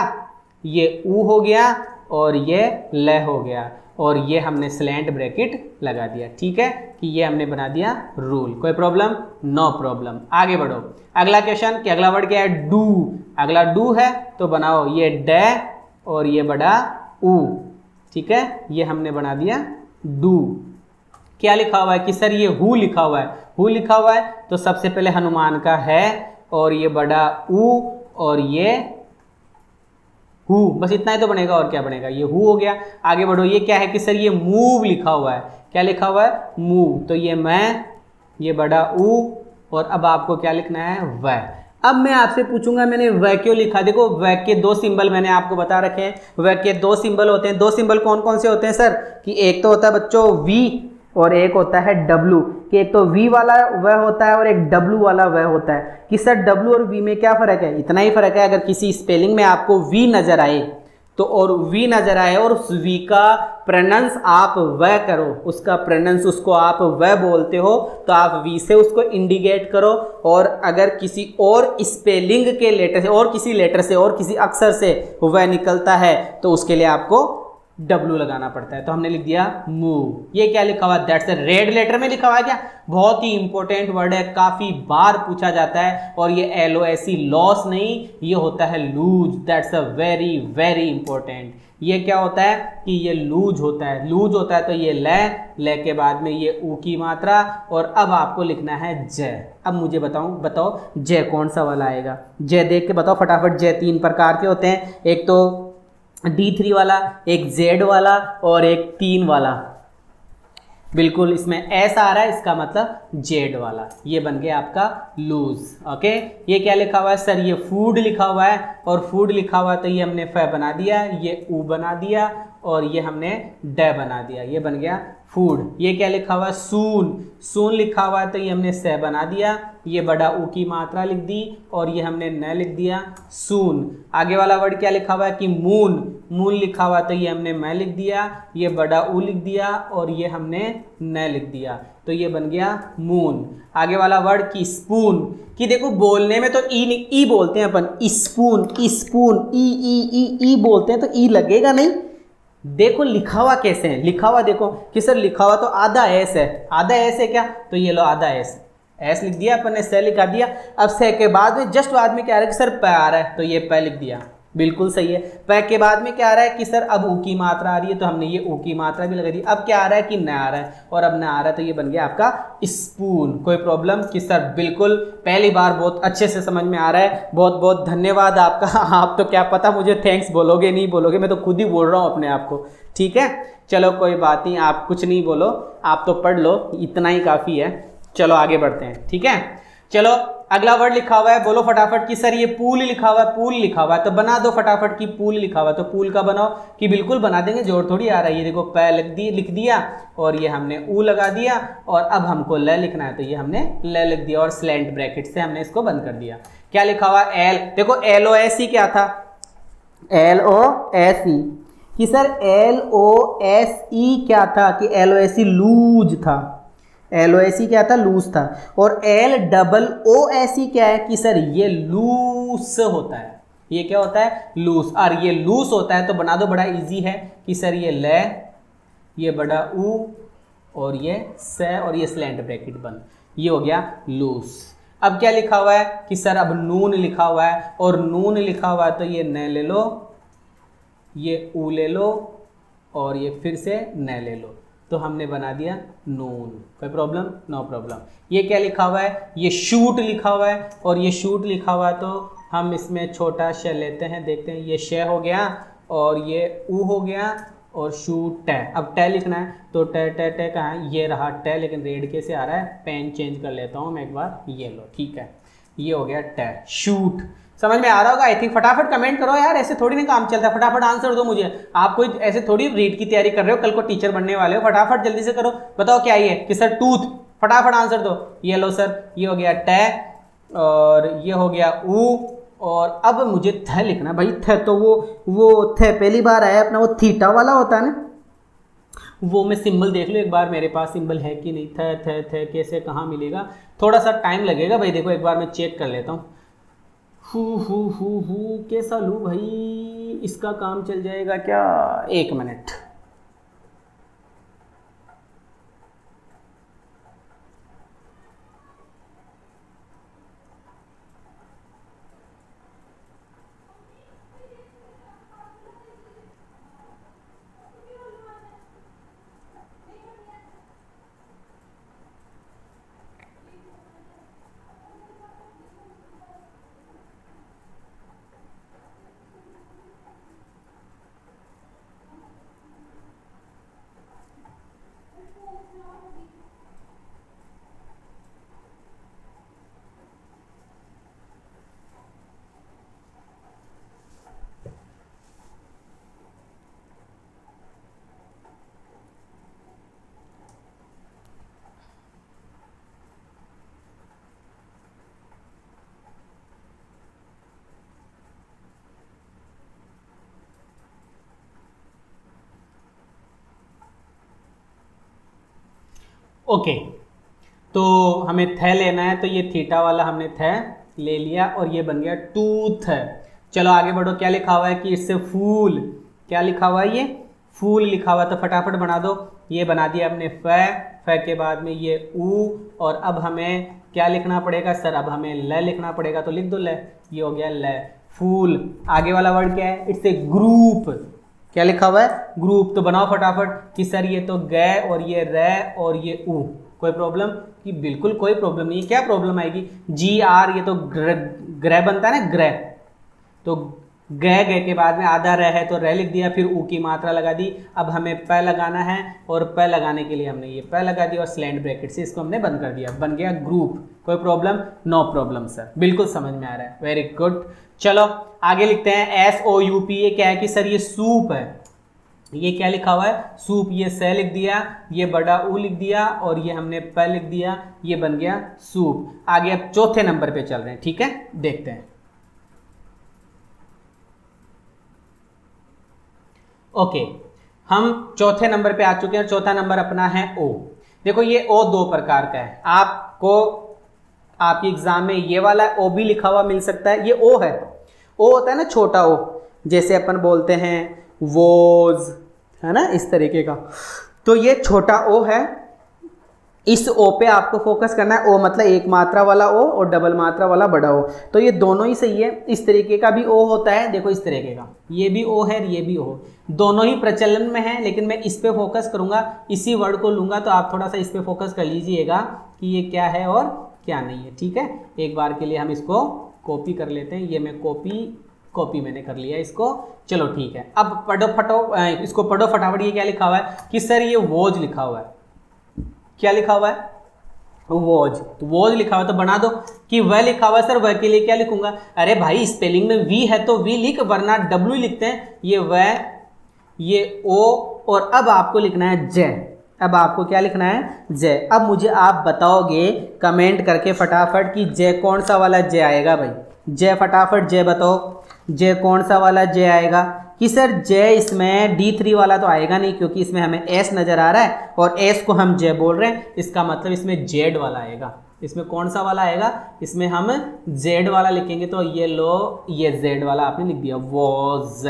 ये ऊ हो गया, और ये ल हो गया, और ये हमने स्लैंट ब्रैकेट लगा दिया। ठीक है, कि ये हमने बना दिया रूल। कोई प्रॉब्लम? No problem. आगे बढ़ो। अगला क्वेश्चन, कि अगला वर्ड क्या है? डू। अगला डू है तो बनाओ ये ड और ये बड़ा ऊ। ठीक है, ये हमने बना दिया डू। क्या लिखा हुआ है? कि सर ये हु लिखा हुआ है। हु लिखा हुआ है तो सबसे पहले हनुमान का है, और ये बड़ा ऊ, और ये हु, बस इतना ही तो बनेगा, और क्या बनेगा? ये हु हो गया। आगे बढ़ो। ये क्या है? कि सर ये मूव लिखा हुआ है। क्या लिखा हुआ है? मूव। तो ये मैं, ये बड़ा ऊ, और अब आपको क्या लिखना है? वह। अब मैं आपसे पूछूंगा मैंने व क्यों लिखा। देखो व के दो सिंबल मैंने आपको बता रखे हैं, व के दो सिंबल होते हैं। दो सिंबल कौन कौन से होते हैं सर? कि एक तो होता है बच्चों वी और एक होता है डब्लू। कि एक तो वी वाला व होता है और एक डब्लू वाला व होता है। कि सर डब्लू और वी में क्या फ़र्क है? इतना ही फ़र्क है, अगर किसी स्पेलिंग में आपको वी नज़र आए तो और वी नजर आए और उस वी का प्रोनाउंस आप व करो, उसका प्रोनाउंस उसको आप व बोलते हो, तो आप वी से उसको इंडिकेट करो। और अगर किसी और स्पेलिंग के लेटर से और किसी लेटर से और किसी अक्षर से व निकलता है तो उसके लिए आपको डब्लू लगाना पड़ता है। तो हमने लिख दिया मूव। ये क्या लिखा हुआ? दैट्स अ रेड लेटर में लिखा हुआ है क्या? बहुत ही इंपॉर्टेंट वर्ड है, काफी बार पूछा जाता है। और ये LOSE लॉस नहीं, ये होता है loose. That's a very very important. ये क्या होता है? कि ये लूज होता है। लूज होता है तो ये ले के बाद में ये ऊ की मात्रा। और अब आपको लिखना है जय। अब मुझे बताओ जय कौन सा वाला आएगा? जय देख के बताओ फटाफट। जय तीन प्रकार के होते हैं, एक तो D3 वाला, एक Z वाला और एक 3 वाला। बिल्कुल इसमें एस आ रहा है, इसका मतलब जेड वाला। ये बन गया आपका लूज। ओके, ये क्या लिखा हुआ है सर? ये फूड लिखा हुआ है, और फूड लिखा हुआ है तो ये हमने फ बना दिया, ये ऊ बना दिया और ये हमने ड बना दिया, ये बन गया फूड। ये क्या लिखा हुआ है? सून। सून लिखा हुआ है तो ये हमने स बना दिया, ये बड़ा ऊ की मात्रा लिख दी और ये हमने न लिख दिया सून। आगे वाला वर्ड क्या लिखा हुआ है? कि मून। मून लिखा हुआ तो ये हमने मैं लिख दिया, ये बड़ा ऊ लिख दिया और ये हमने न लिख दिया, तो ये बन गया मून। आगे वाला वर्ड की स्पून। कि देखो बोलने में तो ई बोलते हैं अपन, स्पून स्पून ई बोलते हैं तो ई लगेगा नहीं। देखो लिखा हुआ कैसे है? लिखा हुआ देखो कि सर लिखा हुआ तो आधा एस है। आधा एस है क्या? तो ये लो आधा एस लिख दिया अपन ने, स लिखा दिया। अब स के बाद में जस्ट बाद में क्या आ रहा है कि सर प आ रहा है, तो ये प लिख दिया, बिल्कुल सही है। प के बाद में क्या आ रहा है कि सर अब ऊ की मात्रा आ रही है, तो हमने ये ऊ की मात्रा भी लगा दी। अब क्या आ रहा है कि न आ रहा है, और अब न आ रहा है तो ये बन गया आपका स्पून। कोई प्रॉब्लम? कि सर बिल्कुल पहली बार बहुत अच्छे से समझ में आ रहा है, बहुत बहुत धन्यवाद आपका। आप तो क्या पता मुझे थैंक्स बोलोगे नहीं बोलोगे, मैं तो खुद ही बोल रहा हूँ अपने आप को। ठीक है, चलो कोई बात नहीं, आप कुछ नहीं बोलो, आप तो पढ़ लो, इतना ही काफ़ी है। चलो आगे बढ़ते हैं। ठीक है, चलो अगला वर्ड लिखा हुआ है, बोलो फटाफट। कि सर ये पूल लिखा हुआ है, पूल लिखा हुआ है तो बना दो फटाफट। कि पूल लिखा हुआ है तो पूल का बनाओ। कि बिल्कुल बना देंगे, जोर थोड़ी आ रहा है। ये देखो प लिख दिया और ये हमने ऊ लगा दिया, और अब हमको ल लिखना है तो ये हमने ल लिख दिया और स्लैंट ब्रैकेट से हमने इसको बंद कर दिया। क्या लिखा हुआ? एल। देखो LOSE क्या था? LOSE। कि सर LOSE क्या था? कि LOSE लूज था। LOSE क्या था? लूज था। और LOOSE क्या है? कि सर ये लूस होता है। ये क्या होता है? लूस। और ये लूस होता है तो बना दो, बड़ा इजी है। कि सर ये ल, ये बड़ा ऊ और ये स और ये स्लैंट ब्रैकेट बंद, ये हो गया लूस। अब क्या लिखा हुआ है? कि सर अब नून लिखा हुआ है, और नून लिखा हुआ है तो ये न ले लो, ये ऊ ले लो और ये फिर से न ले लो, तो हमने बना दिया नून। कोई प्रॉब्लम? No problem. ये क्या लिखा हुआ है? ये शूट लिखा हुआ है, और ये शूट लिखा हुआ है तो हम इसमें छोटा श लेते हैं, देखते हैं। ये श हो गया और ये ऊ हो गया और शूट ट। अब ट लिखना है तो ट ट ट कहाँ है? ये रहा ट, लेकिन रेड के से आ रहा है, पेन चेंज कर लेता हूँ मैं एक बार। ये लो, ठीक है, ये हो गया ट, शूट। समझ में आ रहा होगा आई थिंक। फटाफट कमेंट करो यार, ऐसे थोड़ी ना काम चलता है। फटाफट आंसर दो मुझे। आप कोई ऐसे थोड़ी रीड की तैयारी कर रहे हो, कल को टीचर बनने वाले हो। फटाफट जल्दी से करो, बताओ क्या ये? कि सर टूथ। फटाफट आंसर दो। ये लो सर, ये हो गया ट और ये हो गया ऊ, और अब मुझे थ लिखना भाई। थ तो वो थ पहली बार आया अपना, वो थीटा वाला होता है ना, वो मैं सिंबल देख लो एक बार, मेरे पास सिंबल है कि नहीं। थ थ थ कैसे कहाँ मिलेगा? थोड़ा सा टाइम लगेगा भाई, देखो एक बार मैं चेक कर लेता हूँ। हु कैसा लूँ भाई? इसका काम चल जाएगा क्या? एक मिनट। ओके, तो हमें थ लेना है, तो ये थीटा वाला हमने थ ले लिया और ये बन गया टूथ। चलो आगे बढ़ो, क्या लिखा हुआ है कि इससे फूल, क्या लिखा हुआ है, ये फूल लिखा हुआ है, तो फटाफट बना दो। ये बना दिया हमने फ के बाद में ये ऊ, और अब हमें क्या लिखना पड़ेगा सर, अब हमें ल लिखना पड़ेगा, तो लिख दो ल, ये हो गया ल, फूल। आगे वाला वर्ड क्या है, इट्स ए ग्रुप, क्या लिखा हुआ है, ग्रुप। तो बनाओ फटाफट कि सर ये तो ग और ये र और ये ऊ, कोई प्रॉब्लम, कि बिल्कुल कोई प्रॉब्लम नहीं है। क्या प्रॉब्लम आएगी, जी आर, ये तो ग्रह बनता है ना, ग्रह, तो ग के बाद में आधा रह है तो रह लिख दिया, फिर ऊ की मात्रा लगा दी। अब हमें प लगाना है, और प लगाने के लिए हमने ये प लगा दिया और स्लैंड ब्रैकेट से इसको हमने बंद कर दिया, बन गया ग्रुप। कोई प्रॉब्लम, नो प्रॉब्लम सर, बिल्कुल समझ में आ रहा है, वेरी गुड। चलो आगे लिखते हैं SOUP। ये क्या है कि सर ये सूप है, ये क्या लिखा हुआ है, सूप, ये स लिख दिया, ये बड़ा ऊ लिख दिया और ये हमने प लिख दिया, ये बन गया सूप। आगे अब चौथे नंबर पे चल रहे हैं, ठीक है, देखते हैं। ओके, हम चौथे नंबर पे आ चुके हैं, चौथा नंबर अपना है ओ। देखो ये ओ दो प्रकार का है, आपको आपके एग्जाम में ये वाला ओ भी लिखा हुआ मिल सकता है, ये ओ है, ओ होता है ना छोटा ओ, जैसे अपन बोलते हैं वोज, है ना, इस तरीके का, तो ये छोटा ओ है। इस ओ पे आपको फोकस करना है, ओ मतलब एक मात्रा वाला ओ और डबल मात्रा वाला बड़ा ओ, तो ये दोनों ही सही है। इस तरीके का भी ओ होता है, देखो इस तरीके का, ये भी ओ है, ये भी ओ, दोनों ही प्रचलन में है, लेकिन मैं इस पे फोकस करूंगा, इसी वर्ड को लूंगा, तो आप थोड़ा सा इस पे फोकस कर लीजिएगा कि ये क्या है और क्या नहीं है, ठीक है। एक बार के लिए हम इसको कॉपी कर लेते हैं, ये मैं कॉपी मैंने कर लिया इसको, चलो ठीक है। अब इसको पढ़ो फटाफट। ये क्या लिखा हुआ है कि सर ये वोज लिखा हुआ है, क्या लिखा हुआ है, वोज, वोज लिखा हुआ है, तो बना दो कि वह लिखा हुआ है। सर वह के लिए क्या लिखूंगा, अरे भाई स्पेलिंग में वी है तो वी लिख, वरना डब्ल्यू लिखते हैं। ये वह, ये ओ, और अब आपको लिखना है जय, अब आपको क्या लिखना है, जय। अब मुझे आप बताओगे कमेंट करके फटाफट कि जय कौन सा वाला जय आएगा भाई, जय फटाफट जय बताओ, जय कौन सा वाला जय आएगा। कि सर जय इसमें D3 वाला तो आएगा नहीं, क्योंकि इसमें हमें S नज़र आ रहा है और S को हम जय बोल रहे हैं, इसका मतलब इसमें Z वाला आएगा। इसमें कौन सा वाला आएगा, इसमें हम Z वाला लिखेंगे, तो ये लो, ये Z वाला आपने लिख दिया, वॉज,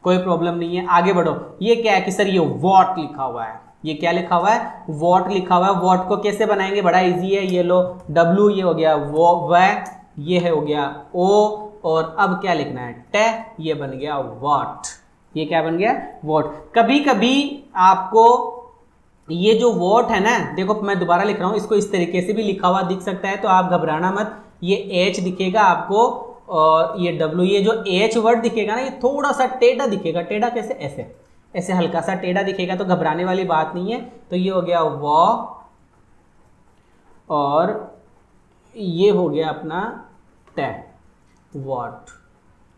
कोई प्रॉब्लम नहीं है। आगे बढ़ो, ये क्या है कि सर ये वॉट लिखा हुआ है, ये क्या लिखा हुआ है, वॉट लिखा हुआ है। वॉट को कैसे बनाएंगे, बड़ा इजी है, ये लो W, ये हो गया वो, वह, ये है हो गया O, और अब क्या लिखना है ट, ये बन गया वॉट। ये क्या बन गया, वॉट। कभी कभी आपको ये जो वॉट है ना, देखो मैं दोबारा लिख रहा हूँ, इसको इस तरीके से भी लिखा हुआ दिख सकता है, तो आप घबराना मत। ये H दिखेगा आपको और ये W, ये जो H वर्ड दिखेगा ना, ये थोड़ा सा टेढ़ा दिखेगा। टेढ़ा कैसे, ऐसे ऐसे हल्का सा टेढ़ा दिखेगा, तो घबराने वाली बात नहीं है। तो ये हो गया वॉ, और ये हो गया अपना ट, वॉट।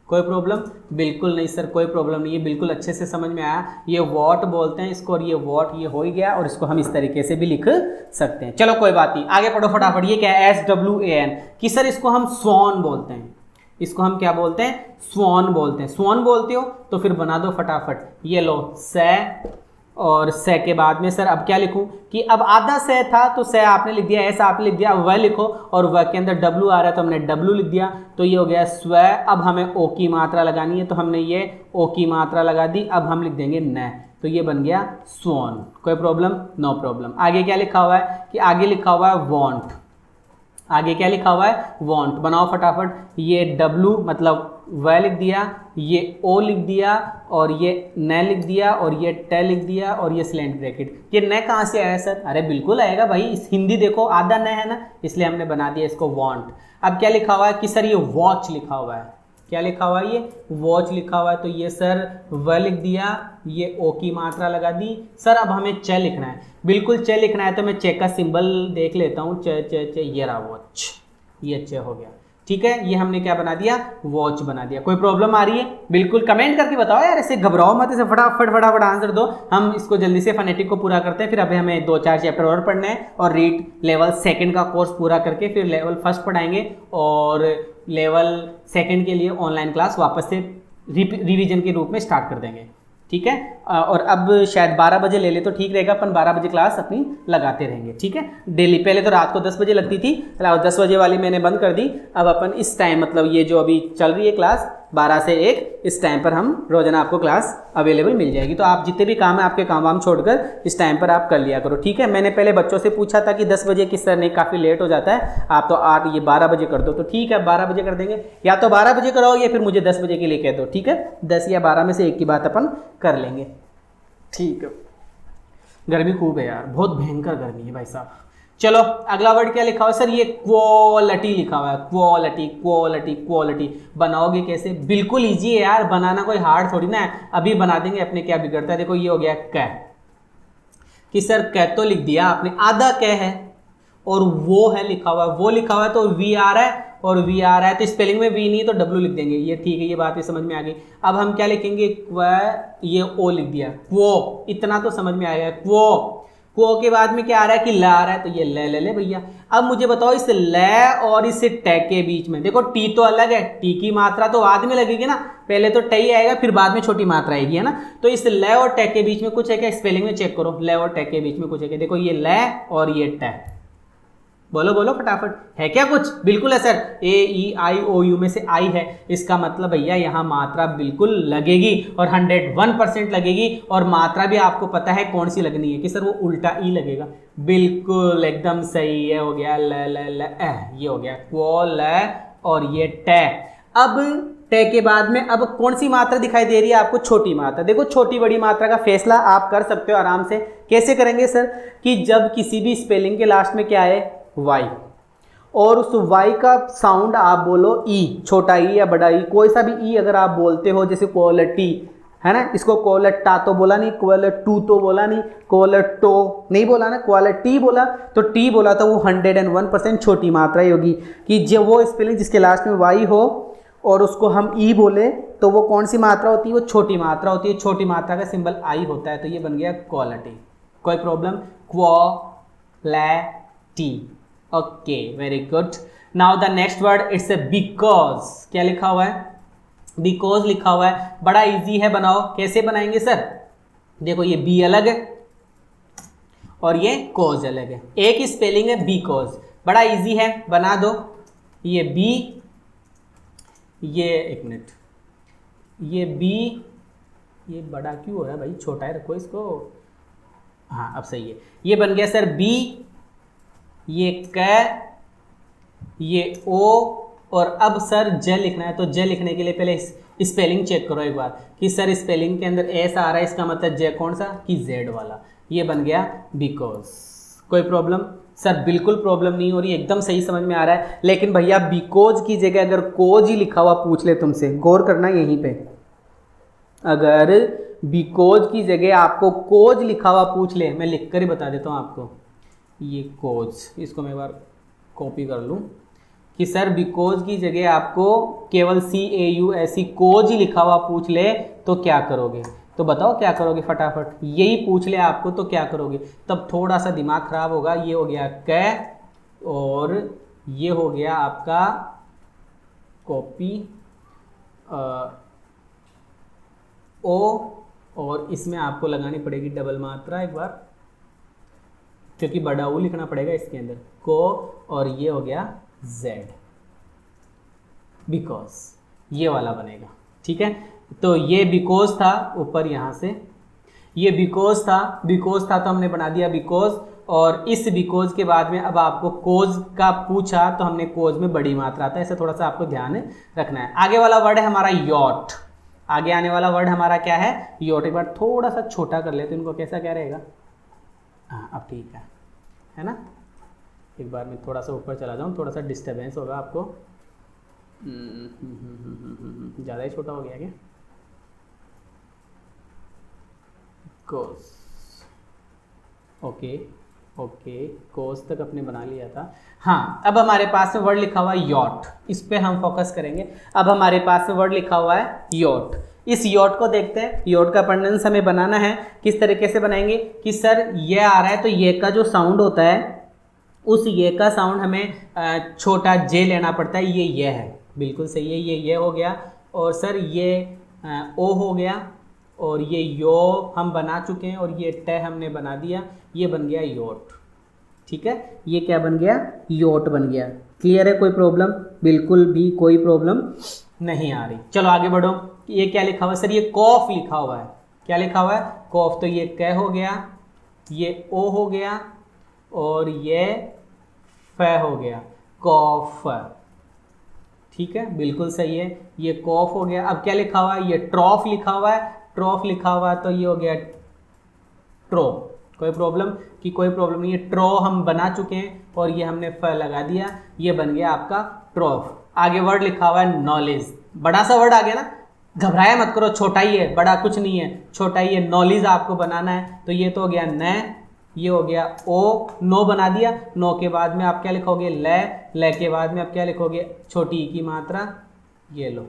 कोई प्रॉब्लम, बिल्कुल नहीं सर, कोई प्रॉब्लम नहीं है, बिल्कुल अच्छे से समझ में आया। ये वॉट बोलते हैं इसको, और ये वॉट, ये हो ही गया, और इसको हम इस तरीके से भी लिख सकते हैं। चलो कोई बात नहीं, आगे पढ़ो फटाफट। ये क्या है, SWAN, कि सर इसको हम स्वान बोलते हैं, इसको हम क्या बोलते हैं, स्वान बोलते हैं। स्वान बोलते हो तो फिर बना दो फटाफट, ये लो स, और स के बाद में सर अब क्या लिखूं, कि अब आधा स था तो स आपने लिख दिया, ऐसा आपने लिख दिया, अब वह लिखो, और वह के अंदर W आ रहा है तो हमने W लिख दिया, तो ये हो गया स्व। अब हमें O की मात्रा लगानी है, तो हमने ये O की मात्रा लगा दी, अब हम लिख देंगे न, तो ये बन गया स्वॉन। कोई प्रॉब्लम, नो प्रॉब्लम। आगे क्या लिखा हुआ है, कि आगे लिखा हुआ है वॉन्ट, आगे क्या लिखा हुआ है, वॉन्ट। बनाओ फटाफट, ये W मतलब वह लिख दिया, ये O लिख दिया, और ये न लिख दिया, और ये ट लिख दिया, और ये स्लैंड ब्रैकेट। ये न कहाँ से आया सर, अरे बिल्कुल आएगा भाई, इस हिंदी देखो आधा न है ना, इसलिए हमने बना दिया इसको वॉन्ट। अब क्या लिखा हुआ है, कि सर ये वॉच लिखा हुआ है, क्या लिखा हुआ है, ये वॉच लिखा हुआ है, तो ये सर वह लिख दिया, ये O की मात्रा लगा दी। सर अब हमें च लिखना है, बिल्कुल च लिखना है, तो मैं च का सिंबल देख लेता हूँ, च च च, ये रहा वॉच, ये च हो गया, ठीक है। ये हमने क्या बना दिया, वॉच बना दिया। कोई प्रॉब्लम आ रही है, बिल्कुल कमेंट करके बताओ यार, ऐसे घबराओ मत, ऐसे फटाफट आंसर दो। हम इसको जल्दी से फनेटिक को पूरा करते हैं, फिर अभी हमें 2-4 चैप्टर और पढ़ने हैं, और रीड लेवल 2 का कोर्स पूरा करके फिर लेवल 1 पढ़ाएंगे, और लेवल 2 के लिए ऑनलाइन क्लास वापस से रिवीजन के रूप में स्टार्ट कर देंगे। ठीक है। और अब शायद 12 बजे ले ले तो ठीक रहेगा, अपन 12 बजे क्लास अपनी लगाते रहेंगे, ठीक है डेली। पहले तो रात को 10 बजे लगती थी, 10 बजे वाली मैंने बंद कर दी। अब अपन इस टाइम मतलब ये जो अभी चल रही है क्लास 12 से 1, इस टाइम पर हम रोजाना आपको क्लास अवेलेबल मिल जाएगी। तो आप जितने भी काम है आपके काम वाम छोड़कर इस टाइम पर आप कर लिया करो, ठीक है। मैंने पहले बच्चों से पूछा था कि 10 बजे किस सर नहीं, काफ़ी लेट हो जाता है, आप तो 8 ये 12 बजे कर दो, तो ठीक है 12 बजे कर देंगे। या तो 12 बजे कराओ या फिर मुझे 10 बजे के लिए कह दो, ठीक है। 10 या 12 में से एक की बात अपन कर लेंगे, ठीक है। गर्मी खूब है यार, बहुत भयंकर गर्मी है भाई साहब। चलो अगला वर्ड क्या लिखा हुआ है सर, ये क्वालिटी लिखा हुआ है, क्वालिटी क्वालिटी क्वालिटी। बनाओगे कैसे, बिल्कुल इजी है यार, बनाना कोई हार्ड थोड़ी ना है, अभी बना देंगे अपने, क्या बिगड़ता है। देखो ये हो गया कै, कि सर कै तो लिख दिया आपने, आधा कै है और वो है लिखा हुआ है, वो लिखा हुआ है तो वी आ रहा है और वी आ रहा है, तो स्पेलिंग में वी नहीं है तो डब्ल्यू लिख देंगे, ये ठीक है, ये बात भी समझ में आ गई। अब हम क्या लिखेंगे, ये ओ लिख दिया, क्वो, इतना तो समझ में आएगा। क्वो, क्वो के बाद में क्या आ रहा है कि ल आ रहा है, तो ये ले ले भैया। अब मुझे बताओ इस ल और इस टे के बीच में, देखो टी तो अलग है, टी की मात्रा तो बाद में लगेगी ना, पहले तो टे आएगा फिर बाद में छोटी मात्रा आएगी, है ना। तो इस ल और टे के बीच में कुछ है क्या, स्पेलिंग में चेक करो, ल और टे के बीच में कुछ है क्या, देखो ये ल और ये टे, बोलो बोलो फटाफट, है क्या कुछ, बिल्कुल है sir, A E I O you में से आई है, इसका मतलब भैया यहाँ मात्रा बिल्कुल लगेगी और 101% लगेगी, और मात्रा भी आपको पता है कौन सी लगनी है, कि सर वो उल्टा ई लगेगा, बिल्कुल एकदम सही है, हो गया ल ल ल ये हो गया क्वो ल और ये टे। अब टे के बाद में अब कौन सी मात्रा दिखाई दे रही है आपको, छोटी मात्रा। देखो छोटी बड़ी मात्रा का फैसला आप कर सकते हो आराम से, कैसे करेंगे सर, कि जब किसी भी स्पेलिंग के लास्ट में क्या है, वाई, और उस वाई का साउंड आप बोलो ई, छोटा ई या बड़ा ई, कोई सा भी ई अगर आप बोलते हो, जैसे क्वालिटी है ना, इसको क्वालिटा तो बोला नहीं, क्वालिटू तो बोला नहीं, क्वालिटो नहीं बोला ना, क्वालिटी बोला, तो टी बोला तो वो 101% छोटी मात्रा ही होगी। कि जब वो स्पेलिंग जिसके लास्ट में वाई हो और उसको हम ई बोले तो वो कौन सी मात्रा होती है, वो छोटी मात्रा होती है, छोटी मात्रा का सिंबल आई होता है, तो ये बन गया क्वालिटी। कोई problem, quality, okay very good. Now the next word it's a because, क्या लिखा हुआ है, बिकॉज लिखा हुआ है, बड़ा इजी है, बनाओ, कैसे बनाएंगे सर, देखो ये बी अलग है और ये कॉज अलग है, एक ही स्पेलिंग है बिकॉज, बड़ा इजी है, बना दो। ये बी, ये एक मिनट, ये बी, ये बड़ा क्यों हो रहा है भाई, छोटा है, रखो इसको, हाँ अब सही है, ये बन गया सर बी, ये क, ये ओ, और अब सर ज लिखना है, तो ज लिखने के लिए पहले स्पेलिंग चेक करो एक बार, कि सर स्पेलिंग के अंदर एस आ रहा है, इसका मतलब ज कौन सा, कि जेड वाला, ये बन गया बिकॉज। कोई प्रॉब्लम सर, बिल्कुल प्रॉब्लम नहीं हो रही, एकदम सही समझ में आ रहा है। लेकिन भैया बिकॉज की जगह अगर कोज ही लिखा हुआ पूछ ले तुमसे, गौर करना यहीं पे, अगर बिकॉज की जगह आपको कोज लिखा हुआ पूछ ले, मैं लिख कर ही बता देता हूँ आपको, ये कोज, इसको मैं एक बार कॉपी कर लूँ, कि सर बिकॉज की जगह आपको केवल CAU ऐसी कोज ही लिखा हुआ पूछ ले तो क्या करोगे, तो बताओ क्या करोगे फटाफट, यही पूछ ले आपको तो क्या करोगे, तब थोड़ा सा दिमाग खराब होगा। ये हो गया क और ये हो गया आपका कॉपी ओ, और इसमें आपको लगानी पड़ेगी डबल मात्रा एक बार, क्योंकि बड़ा ऊ लिखना पड़ेगा इसके अंदर, को, और ये हो गया जेड, बिकॉज, ये वाला बनेगा, ठीक है। तो ये बिकॉज था ऊपर यहाँ से, ये बिकॉज था, बिकॉज था तो हमने बना दिया बिकॉज, और इस बिकॉज के बाद में अब आपको कोज का पूछा तो हमने कोज में बड़ी मात्रा था, ऐसे थोड़ा सा आपको ध्यान रखना है। आगे वाला वर्ड है हमारा यॉट, आगे आने वाला वर्ड हमारा क्या है, यॉट। एक बार थोड़ा सा छोटा कर ले तो इनको कैसा क्या रहेगा, हाँ अब ठीक है ना। एक बार मैं थोड़ा सा ऊपर चला जाऊँ, थोड़ा सा डिस्टर्बेंस होगा आपको, ज़्यादा ही छोटा हो गया क्या, कोस, ओके ओके, कोस तक अपने बना लिया था। हाँ अब हमारे पास में वर्ड लिखा हुआ है यॉट, इस पे हम फोकस करेंगे। अब हमारे पास में वर्ड लिखा हुआ है यॉट, इस यॉट को देखते हैं। यॉट का प्रोनाउंस हमें बनाना है, किस तरीके से बनाएंगे, कि सर ये आ रहा है तो ये का जो साउंड होता है, उस ये का साउंड हमें छोटा जे लेना पड़ता है, ये है, बिल्कुल सही है, ये हो गया, और सर ये ओ हो गया, और ये यो हम बना चुके हैं और ये ट हमने बना दिया, ये बन गया योट। ठीक है, ये क्या बन गया, योट बन गया। क्लियर है, कोई प्रॉब्लम, बिल्कुल भी कोई प्रॉब्लम नहीं आ रही। चलो आगे बढ़ो। ये क्या लिखा हुआ है सर, ये कॉफ लिखा हुआ है। क्या लिखा हुआ है, कॉफ। तो ये क हो गया, ये ओ हो गया और ये फ हो गया, कॉफ। ठीक है, बिल्कुल सही है, ये कॉफ हो गया। अब क्या लिखा हुआ है, ये ट्रॉफ लिखा हुआ है, ट्रॉफ लिखा हुआ है तो ये हो गया ट्रो। कोई प्रॉब्लम कि कोई प्रॉब्लम नहीं है, ट्रो हम बना चुके हैं और ये हमने फ लगा दिया, ये बन गया आपका ट्रॉफ। आगे वर्ड लिखा हुआ है नॉलेज, बड़ा सा वर्ड आ गया ना, घबराया मत करो, छोटा ही है, बड़ा कुछ नहीं है, छोटा ही है। नॉलेज आपको बनाना है, तो ये तो हो गया न, ये हो गया ओ, नो बना दिया। नो के बाद में आप क्या लिखोगे, ले के बाद में आप क्या लिखोगे, छोटी ई की मात्रा, ये लो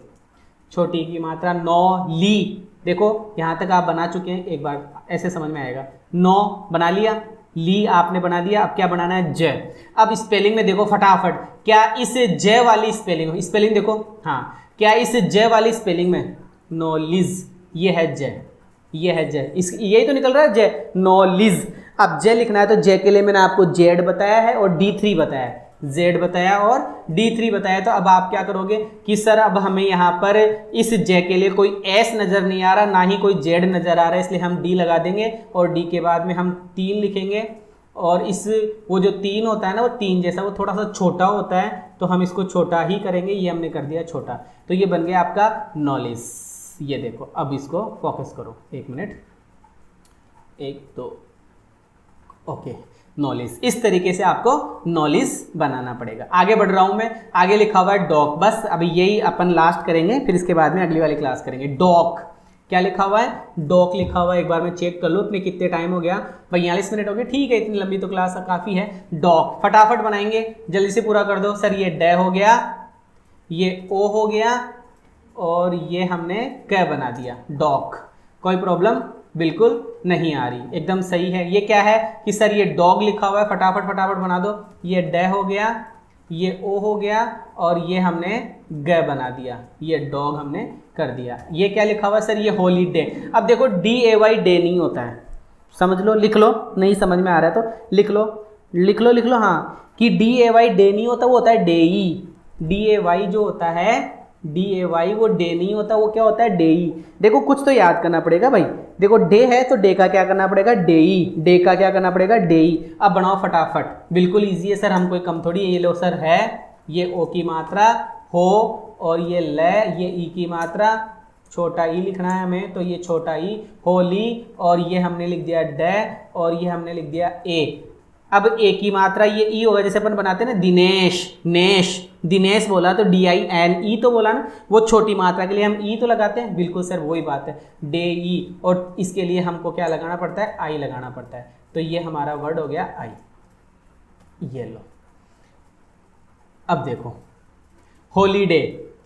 छोटी ई की मात्रा, नौ ली। देखो यहाँ तक आप बना चुके हैं, एक बार ऐसे समझ में आएगा। नो बना लिया, ली आपने बना दिया, अब क्या बनाना है, ज। अब स्पेलिंग में देखो फटाफट, क्या इस ज वाली स्पेलिंग देखो, हाँ, क्या इस ज वाली स्पेलिंग में, नॉलेज, ये है ज, ये है ज, इस यही तो निकल रहा है ज, नॉलेज। अब ज लिखना है तो ज के लिए मैंने आपको जेड बताया है और D3 बताया है, जेड बताया और D3 बताया। तो अब आप क्या करोगे कि सर अब हमें यहाँ पर इस j के लिए कोई s नज़र नहीं आ रहा, ना ही कोई z नज़र आ रहा है, इसलिए हम d लगा देंगे और d के बाद में हम 3 लिखेंगे। और इस वो जो 3 होता है ना, वो 3 जैसा, वो थोड़ा सा छोटा होता है, तो हम इसको छोटा ही करेंगे, ये हमने कर दिया छोटा। तो ये बन गया आपका नॉलेज। ये देखो, अब इसको फोकस करो, 1 मिनट, 1 2, ओके, नॉलेज। इस तरीके से आपको नॉलेज बनाना पड़ेगा। आगे बढ़ रहा हूं मैं, आगे लिखा हुआ है डॉक। बस अभी यही अपन लास्ट करेंगे, फिर इसके बाद में अगली वाली क्लास करेंगे। डॉक, क्या लिखा हुआ है, डॉक लिखा हुआ है। एक बार मैं चेक कर लूँ अपने कितने टाइम हो गया, 42 मिनट हो गए, ठीक है, इतनी लंबी तो क्लास काफ़ी है। डॉक फटाफट बनाएंगे, जल्दी से पूरा कर दो। सर ये ड हो गया, ये ओ हो गया और ये हमने क बना दिया, डॉक। कोई प्रॉब्लम बिल्कुल नहीं आ रही, एकदम सही है। ये क्या है कि सर ये डॉग लिखा हुआ है, फटाफट फटाफट बना दो। ये ड हो गया, ये ओ हो गया और ये हमने ग बना दिया, ये डॉग हमने कर दिया। ये क्या लिखा हुआ है सर, ये हॉलीडे। अब देखो DAY डे नहीं होता है, समझ लो, लिख लो, नहीं समझ में आ रहा है तो लिख लो, लिख लो, लिख लो, हाँ, कि DAY डे नहीं होता, वो होता है डेई। DAY जो होता है, DAY वो डे नहीं होता, वो क्या होता है, डेई। देखो कुछ तो याद करना पड़ेगा भाई, देखो डे है तो डे का क्या करना पड़ेगा, डेई, डे का क्या करना पड़ेगा, डेई। अब बनाओ फटाफट, बिल्कुल इजी है सर, हम कोई कम थोड़ी। ये लो सर है, ये ओ की मात्रा हो और ये ल, ये ई की मात्रा, छोटा ई लिखना है हमें, तो ये छोटा ई, होली, और ये हमने लिख दिया ड और ये हमने लिख दिया ए। अब ए की मात्रा ये ई होगा, जैसे अपन बनाते हैं ना दिनेश, नेश, दिनेश बोला तो DINE तो बोला ना, वो छोटी मात्रा के लिए हम ई तो लगाते हैं, बिल्कुल सर वही बात है, डे ई। और इसके लिए हमको क्या लगाना पड़ता है, आई लगाना पड़ता है। तो ये हमारा वर्ड हो गया आई। ये लो, अब देखो हॉलीडे,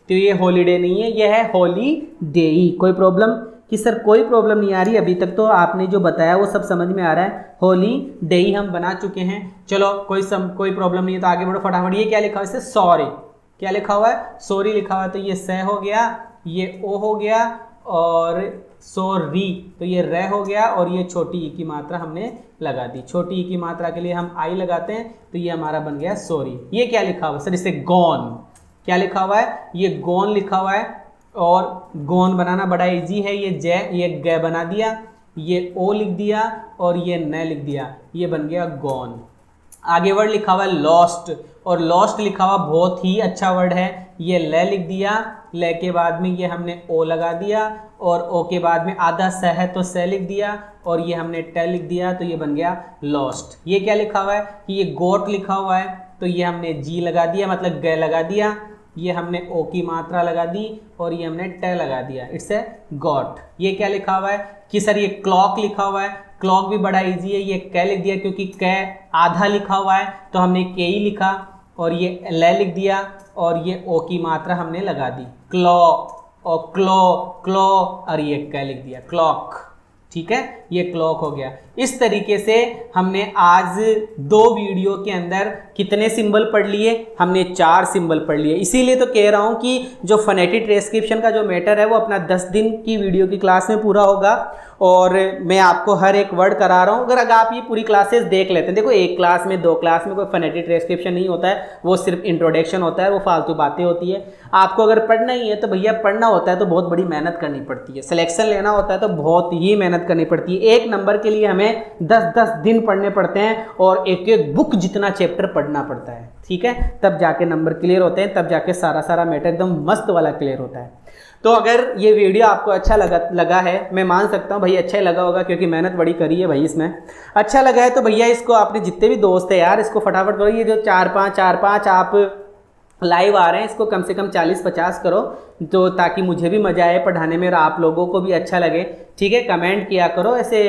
तो ये हॉलीडे नहीं है, ये है हॉलीडेई। कोई प्रॉब्लम कि सर कोई प्रॉब्लम नहीं आ रही, अभी तक तो आपने जो बताया वो सब समझ में आ रहा है। हॉलीडेई हम बना चुके हैं, चलो कोई प्रॉब्लम नहीं है, तो आगे बढ़ो फटाफट। ये क्या लिखा हुआ है इससे, सॉरी, क्या लिखा हुआ है, सॉरी लिखा हुआ है, तो ये स हो गया, ये ओ हो गया और सॉरी, तो ये र हो गया और ये छोटी ई की मात्रा हमने लगा दी। छोटी ई की मात्रा के लिए हम आई लगाते हैं, तो ये हमारा बन गया सॉरी। ये क्या लिखा हुआ है सर, इससे गॉन, क्या लिखा हुआ है, ये गॉन लिखा हुआ है, और गॉन बनाना बड़ा इजी है। ये ये ग बना दिया, ये ओ लिख दिया और ये न लिख दिया, ये बन गया गॉन। आगे वर्ड लिखा हुआ है लॉस्ट, और लॉस्ट लिखा हुआ बहुत ही अच्छा वर्ड है। ये ल लिख दिया, ल के बाद में ये हमने ओ लगा दिया और ओ के बाद में आधा स है तो स लिख दिया और ये हमने ट लिख दिया, तो ये बन गया लॉस्ट। ये क्या लिखा हुआ है कि ये गोट लिखा हुआ है, तो ये हमने जी लगा दिया, मतलब ग लगा दिया, ये हमने ओ की मात्रा लगा दी और ये हमने ट लगा दिया, इट्स ए गॉट। ये क्या लिखा हुआ है कि सर ये क्लॉक लिखा हुआ है, क्लॉक भी बड़ा इजी है, ये क लिख दिया क्योंकि क आधा लिखा हुआ है तो हमने के ही लिखा और ये ल लिख दिया और ये ओ की मात्रा हमने लगा दी, क्लॉ, और क्लो और ये क लिख दिया, क्लॉक। ठीक है, ये क्लॉक हो गया। इस तरीके से हमने आज 2 वीडियो के अंदर कितने सिंबल पढ़ लिए, हमने 4 सिंबल पढ़ लिए। इसीलिए तो कह रहा हूं कि जो फोनेटिक ट्रांसक्रिप्शन का जो मैटर है वो अपना 10 दिन की वीडियो की क्लास में पूरा होगा और मैं आपको हर एक वर्ड करा रहा हूं। अगर आप ये पूरी क्लासेस देख लेते हैं, देखो एक क्लास में 2 क्लास में कोई फोनेटिक ट्रांसक्रिप्शन नहीं होता है, वो सिर्फ इंट्रोडक्शन होता है, वो फालतू बातें होती है। आपको अगर पढ़ना ही है तो भैया पढ़ना होता है तो बहुत बड़ी मेहनत करनी पड़ती है, सिलेक्शन लेना होता है तो बहुत ही मेहनत करनी पड़ती है। एक नंबर के लिए हमें 10-10 दिन पढ़ने पड़ते हैं और एक एक बुक जितना चैप्टर पढ़ना पड़ता है, ठीक है, तब जाके नंबर क्लियर होते हैं, तब जाके सारा मैटर एकदम मस्त वाला क्लियर होता है। तो अगर ये वीडियो आपको अच्छा लगा है, मैं मान सकता हूँ भाई अच्छा ही लगा होगा क्योंकि मेहनत बड़ी करी है भाई इसमें। अच्छा लगा है तो भैया इसको आपने जितने भी दोस्त है यार इसको फटाफट करो। ये जो 4-5 आप लाइव आ रहे हैं इसको कम से कम 40-50 करो, तो ताकि मुझे भी मज़ा आए पढ़ाने में और आप लोगों को भी अच्छा लगे, ठीक है। कमेंट किया करो, ऐसे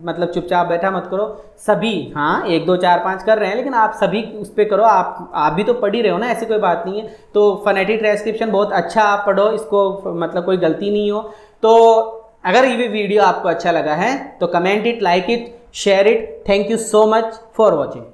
मतलब चुपचाप बैठा मत करो। सभी हाँ 1 2 4 5 कर रहे हैं लेकिन आप सभी उस पर करो, आप भी तो पढ़ ही रहे हो ना, ऐसी कोई बात नहीं है। तो फोनेटिक ट्रांसक्रिप्शन बहुत अच्छा आप पढ़ो इसको, मतलब कोई गलती नहीं हो। तो अगर ये वीडियो आपको अच्छा लगा है तो comment it, like it, share it. Thank you so much for watching.